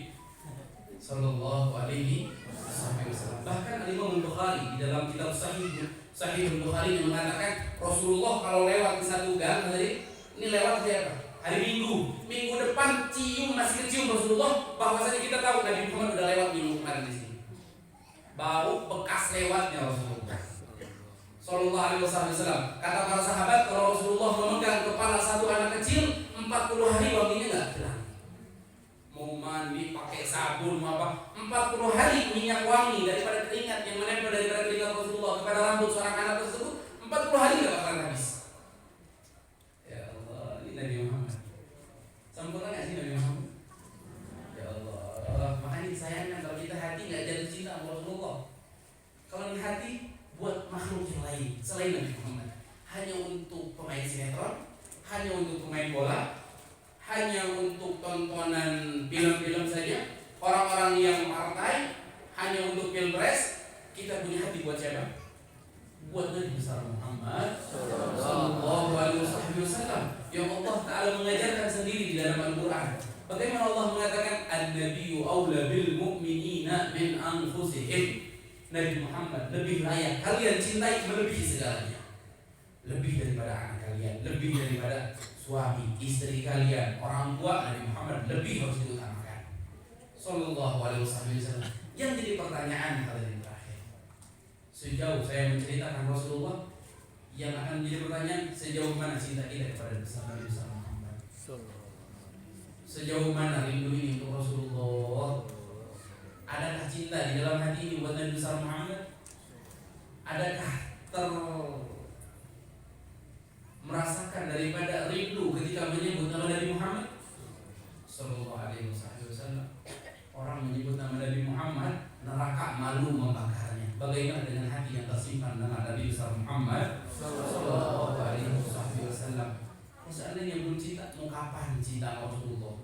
Sallallahu alaihi wasallam. Bahkan Imam Bukhari di dalam kitab Sahih Bukhari yang mengatakan Rasulullah kalau lewat di satu gang, tadi ini lewat siapa? Hari Minggu depan masih kecium Rasulullah, bahwasanya kita tahu Nabi Muhammad udah lewat minggu kemarin di sini. Bau bekas lewatnya Rasulullah Sallallahu alaihi wasallam. Kata para sahabat, kalau Rasulullah memegang kepala satu anak kecil 40 hari wanginya nggak hilang. Mau mandi pakai sabun mau apa, 40 hari minyak wangi daripada keringat yang menempel daripada keringat Rasulullah kepada rambut seorang anak tersebut 40 hari nggak bakalan habis. Ya Allah, ini Nabi Muhammad. Sempurna nggak sih Nabi Muhammad? Ya Allah, makanya disayangkan kalau kita hati nggak jatuh cinta sama Rasulullah. Kalau di hati buat makhluk yang lain selain Nabi Muhammad, hanya untuk pemain sinetron, hanya untuk pemain bola, hanya untuk tontonan film-film saja, orang-orang yang partai, hanya untuk pilpres. Kita punya hati buat siapa? Buat Nabi besar Muhammad Sallallahu alaihi wasallam yang Allah Ta'ala mengajarkan sendiri di dalam Al-Quran. Bagaimana Allah mengatakan An-Nabiyyu awla bil mu'minina min anfusihim. Nabi Muhammad lebih layak kalian cintai melebihi segalanya, lebih daripada anak kalian, lebih daripada suami, istri kalian, orang tua. Nabi Muhammad lebih harus diutamakan Sallallahu alaihi wasallam. Yang jadi pertanyaan kalian terakhir, sejauh saya menceritakan Rasulullah, yang akan menjadi pertanyaan, sejauh mana cinta kita kepada Nabi besar Muhammad, sejauh mana rindu ini untuk Rasulullah. Adakah cinta di dalam hati ini buat Nabi besar Muhammad? Adakah merasakan daripada rindu ketika menyebut nama Nabi Muhammad Sallallahu alaihi wasallam? Orang menyebut nama Nabi Muhammad, neraka malu membakarnya. Bagaimana dengan hati yang tersimpan nama Nabi besar Muhammad Sallallahu alaihi wasallam? Seandainya belum cinta, mau kapan cinta Rasulullah?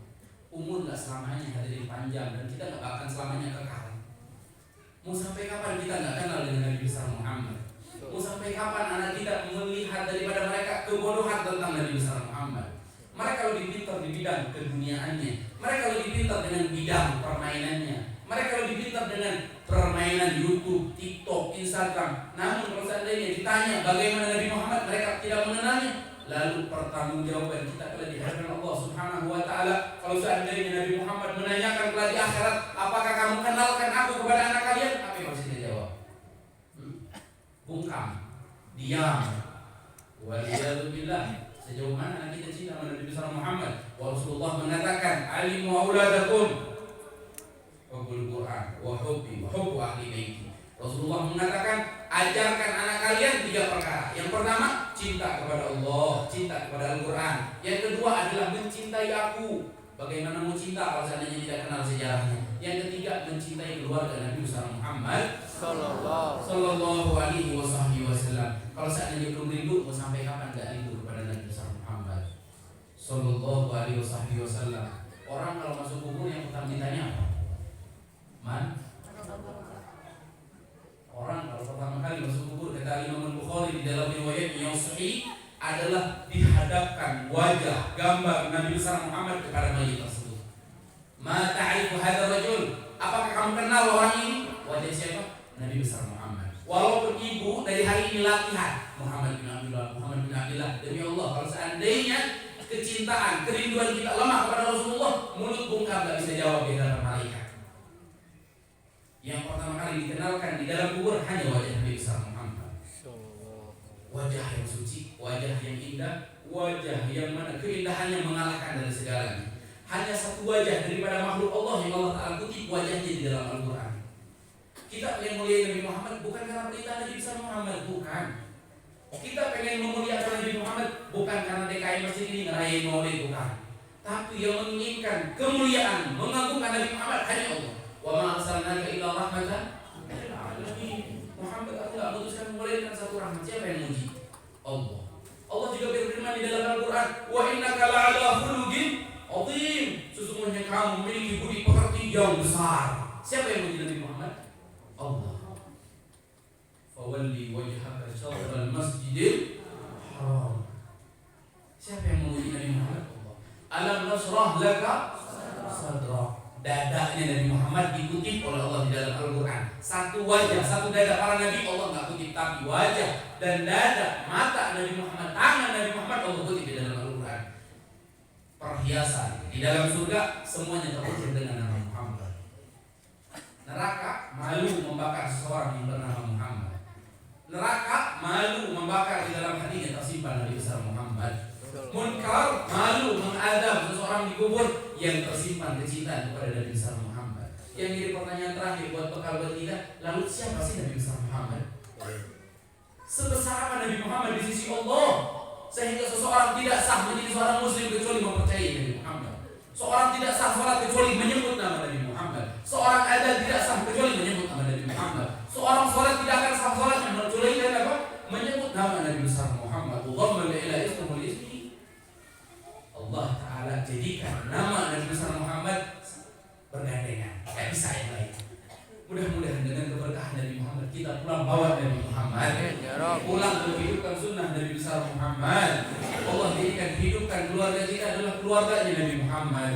Umur gak selamanya hadirin panjang, dan kita gak akan selamanya kekal. Mau sampai kapan kita gak kenal dengan Nabi besar Muhammad? Mau sampai kapan anak kita melihat daripada mereka kebodohan tentang Nabi besar Muhammad? Mereka lebih pintar di bidang keduniaannya. Mereka lebih pintar dengan bidang permainannya. Mereka lebih pintar dengan permainan YouTube, TikTok, Instagram. Namun kalau seandainya ditanya bagaimana Nabi Muhammad, mereka tidak mengenalnya. Lalu pertanggungjawaban kita kelak di hadapan Allah Subhanahu wa taala, kalau seandainya Nabi Muhammad menanyakan kelak di akhirat, apakah kamu kenalkan aku kepada anak kalian? Apa yang harus kita jawab? Bungkam, diam. Waliyadzubillah. Sejauh mana anak kita cinta kepada Nabi besar Muhammad? Rasulullah mengatakan, alimu auladakum hubbul Quran wa hubbu ahli baiti. Rasulullah mengatakan, ajarkan anak kalian 3 perkara. Yang pertama, cinta kepada Allah, cinta kepada Al-Quran. Yang kedua adalah mencintai aku. Bagaimana mau cinta kalau seandainya tidak kenal sejarahnya? Yang ketiga, mencintai keluarga Nabi besar Muhammad Sallallahu alaihi wasallam. Kalau seandainya belum rindu, mau sampai kapan gak rindu kepada Nabi besar Muhammad Sallallahu alaihi wasallam? Orang kalau masuk kubur yang pertama ditanya apa? Orang kalau pertama kali masuk kubur, kata Imam Al-Bukhari di dalam riwayat yang sahih, adalah dihadapkan wajah gambar Nabi besar Muhammad kepada mayit tersebut. Ma ta'rifu hadzal rajul? Apakah kamu kenal orang ini? Wajah siapa? Nabi besar Muhammad. Walaupun ibu dari hari ini latihan Muhammad bin Abdullah. Demi Allah, kalau seandainya kecintaan, kerinduan kita lemah kepada Rasulullah, mulut bungkam tak bisa jawab di hadapan malaikat. Yang pertama kali dikenalkan di dalam kubur hanya wajah Nabi besar Muhammad. Wajah yang suci, wajah yang indah, wajah yang mana keindahannya mengalahkan dari segalanya. Hanya satu wajah daripada makhluk Allah yang Allah Ta'ala kutip wajahnya di dalam Al-Quran. Kita pengen mulia Nabi Muhammad bukan karena perintah Nabi besar Muhammad, bukan. Kita pengen memuliakan Nabi Muhammad bukan karena DKI masjid ini ngerayain maulid, bukan. Tapi yang menginginkan kemuliaan, mengagungkan Nabi Muhammad hanya Allah. Wa ma arsalnaka illa rahmatan lil alamin. Muhammad, aku enggak memutuskan memulaikan satu rahmat. Siapa yang muji? Allah. Allah juga berfirman di dalam Al-Qur'an, wa innaka la'ala khuluqin azim. Sesungguhnya kamu memiliki budi pekerti yang besar. Siapa yang muji Nabi Muhammad? Allah. Fawalli wajhaka syatral masjidil haram. Siapa yang memuji Nabi Muhammad? Allah. Alam nasrah laka sadrak. Dadanya Nabi Muhammad dikutip oleh Allah di dalam Al-Quran. Satu wajah, satu dada para Nabi Allah nggak kutip, tapi wajah dan dada, mata Nabi Muhammad, tangan Nabi Muhammad Allah kutip di dalam Al-Quran. Perhiasan di dalam surga semuanya terukir dengan nama Muhammad. Neraka malu membakar seseorang yang bernama Muhammad. Neraka malu membakar di dalam hatinya tersimpan Nabi besar Muhammad. Munkar malu mengadab seseorang di kubur yang tersimpan kecintaan kepada Nabi besar Muhammad. Yang jadi pertanyaan terakhir buat bekal buat kita, lalu siapa sih Nabi besar Muhammad? Sebesar apa Nabi Muhammad di sisi Allah sehingga seseorang tidak sah menjadi seorang muslim kecuali mempercayai Nabi Muhammad. Seorang tidak sah salat kecuali menyebut nama Nabi Muhammad. Seorang adzan tidak sah kecuali menyebut nama Nabi Muhammad. Seorang salat tidak akan sah salatnya kecuali apa? Menyebut nama Nabi besar Muhammad. Dhamma ila ismul ismi. Allah Ta'ala jadikan nama Nabi besar Muhammad bergandengan, gak bisa yang lain. Mudah-mudahan dengan keberkahan Nabi Muhammad kita pulang bawa Nabi Muhammad, pulang menghidupkan sunnah Nabi besar Muhammad. Allah jadikan hidupkan keluarga kita adalah keluarganya Nabi Muhammad,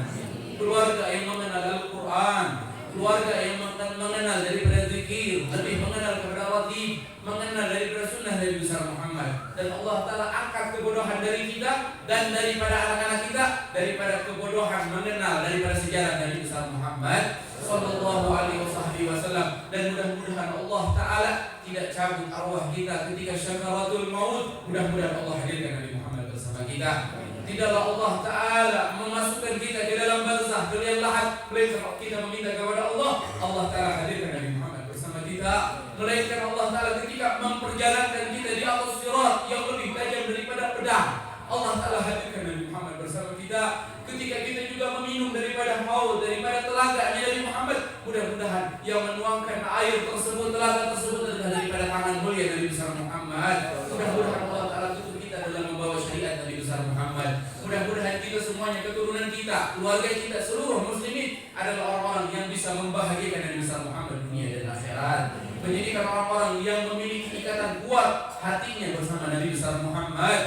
keluarga yang mengenal Al-Quran, keluarga yang mengenal daripada zikir, lebih mengenal kepada ratib, mengenal daripada sunnah Nabi besar Muhammad. Dan Allah Ta'ala angkat kebodohan dari kita dan daripada anak-anak kita, daripada kebodohan mengenal daripada sejarah Nabi besar Muhammad Sallallahu alaihi wasallam. Dan mudah-mudahan Allah Ta'ala tidak cabut arwah kita ketika syakaratul maut. Mudah-mudahan Allah hadirkan Nabi Muhammad bersama kita. Tidaklah Allah Ta'ala memasukkan kita ke dalam barzah, ke liang lahat, melainkan kita meminta kepada Allah, Allah Ta'ala hadirkan Nabi Muhammad bersama kita. Melainkan Allah Ta'ala ketika memperjalankan kita di atas sirat yang lebih tajam daripada pedang, Allah Ta'ala hadirkan Nabi Muhammad bersama kita. Ketika kita juga meminum daripada haud, daripada telaga Nabi Muhammad, mudah-mudahan yang menuangkan air tersebut, telaga tersebut adalah daripada tangan mulia Nabi besar Muhammad. Mudah-mudahan Allah Ta'ala tutup kita dalam membawa syariat Nabi besar Muhammad. Mudah-mudahan kita semuanya, keturunan kita, keluarga kita, seluruh muslimin adalah orang-orang yang bisa membahagiakan Nabi besar Muhammad dunia dan akhirat. Menjadikan orang-orang yang memiliki ikatan kuat hatinya bersama Nabi besar Muhammad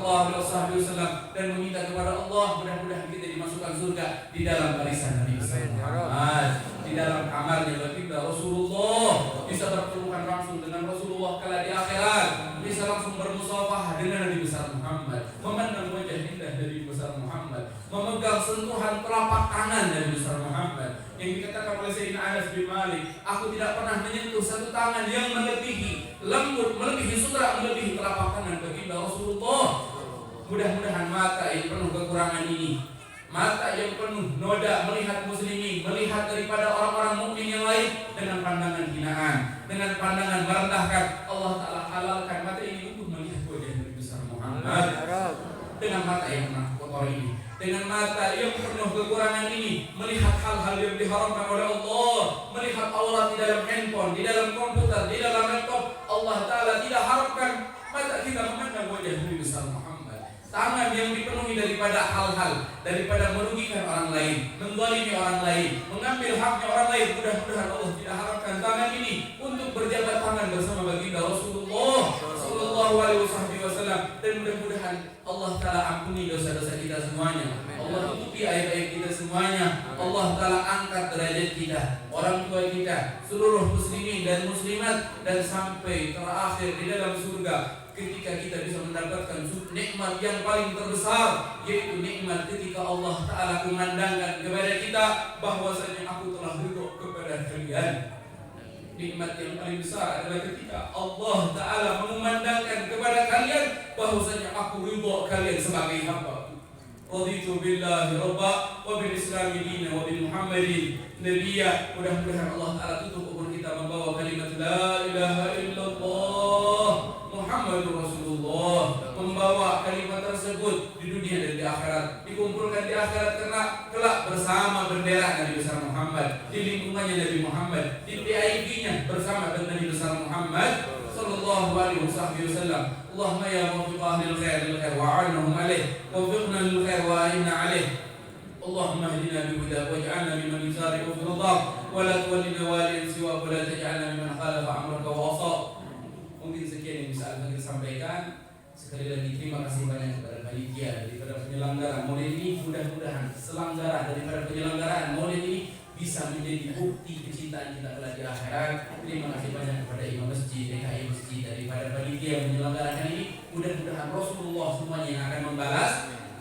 sallallahu alaihi wasallam dan meminta kepada Allah mudah-mudahan kita dimasukkan surga di dalam barisan Nabi Muhammad, di dalam kamarnya baginda Rasulullah, bisa berpelukan langsung dengan Rasulullah kala di akhirat, bisa langsung bermusafahah dengan Nabi besar Muhammad, memandang wajah indah Nabi besar Muhammad, memegang sentuhan telapak tangan Nabi besar Muhammad, yang dikatakan oleh Sayyidina Anas bin Malik, aku tidak pernah menyentuh satu tangan yang melebihi lembut, melebihi sutra, melebihi telapak tangan baginda Rasulullah. Mudah-mudahan mata yang penuh kekurangan ini, mata yang penuh noda melihat muslimin, melihat daripada orang-orang mukmin yang lain dengan pandangan hinaan, dengan pandangan merendahkan, Allah Ta'ala halalkan mata ini untuk melihat wajah Nabi besar Muhammad. Dengan mata yang pernah kotor ini, dengan mata yang penuh kekurangan ini, melihat hal-hal yang diharamkan oleh Allah, melihat aurat di dalam handphone, di dalam komputer, di dalam laptop, Allah Ta'ala tidak harapkan mata kita memandang wajah Nabi besar Muhammad. Tangan yang dipenuhi daripada hal-hal, daripada merugikan orang lain, menzalimi orang lain, mengambil haknya orang lain. Mudah-mudahan Allah tidak harapkan tangan ini untuk berjabat tangan bersama baginda Rasulullah sallallahu alaihi wasallam, dan mudah-mudahan Allah Ta'ala ampuni dosa-dosa kita semuanya, Allah tutupi aib-aib kita semuanya, Allah Ta'ala angkat derajat kita, orang tua kita, seluruh muslimin dan muslimat, dan sampai terakhir di dalam surga ketika kita bisa mendapatkan nikmat yang paling terbesar, yaitu nikmat ketika Allah Ta'ala memandangkan kepada kita bahwasanya aku telah ridho kepada kalian. Nikmat yang paling besar adalah ketika Allah Ta'ala memandangkan kepada kalian bahwasanya aku ridho kalian sebagai hamba. Raditu billahi rabba wa bil islami dina wa bil muhammadin nabiyya. Mudah-mudahan Allah Ta'ala tutup umur kita membawa kalimat la ilaha illallah Muhammadur Rasulullah, membawa kalimat tersebut di dunia dan di akhirat, dikumpulkan di akhirat kelak bersama bendera Nabi besar Muhammad, di lingkungannya Nabi Muhammad, di VIP-nya bersama dengan Nabi besar Muhammad sallallahu alaihi wasallam. Allahumma ya muwaffiq ahlil khair lil khair wa 'anhum alaih, waffiqna lil khair wa a'inna alaih. Allahumma hdina bihudak waj'alna mimman yusari'u fil ridha wa la tuwallina waliyan siwa wa la taj'alna mimman khalafa amraka wa 'asa. Mungkin sekian yang bisa kita sampaikan. Sekali lagi terima kasih banyak kepada panitia daripada penyelenggaraan model ini. Mudah-mudahan selenggara daripada penyelenggaraan model ini bisa menjadi bukti kecintaan kita kelak di akhirat. Terima kasih banyak kepada Imam Masjid, DKI Masjid, daripada panitia yang menyelenggarakan ini. Mudah-mudahan Rasulullah semuanya yang akan membalas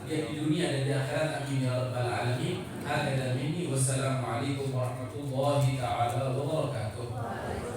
ya di dunia dan di akhirat. Amin ya rabbal alamin. Hada minni wassalamualaikum warahmatullahi taala wabarakatuh.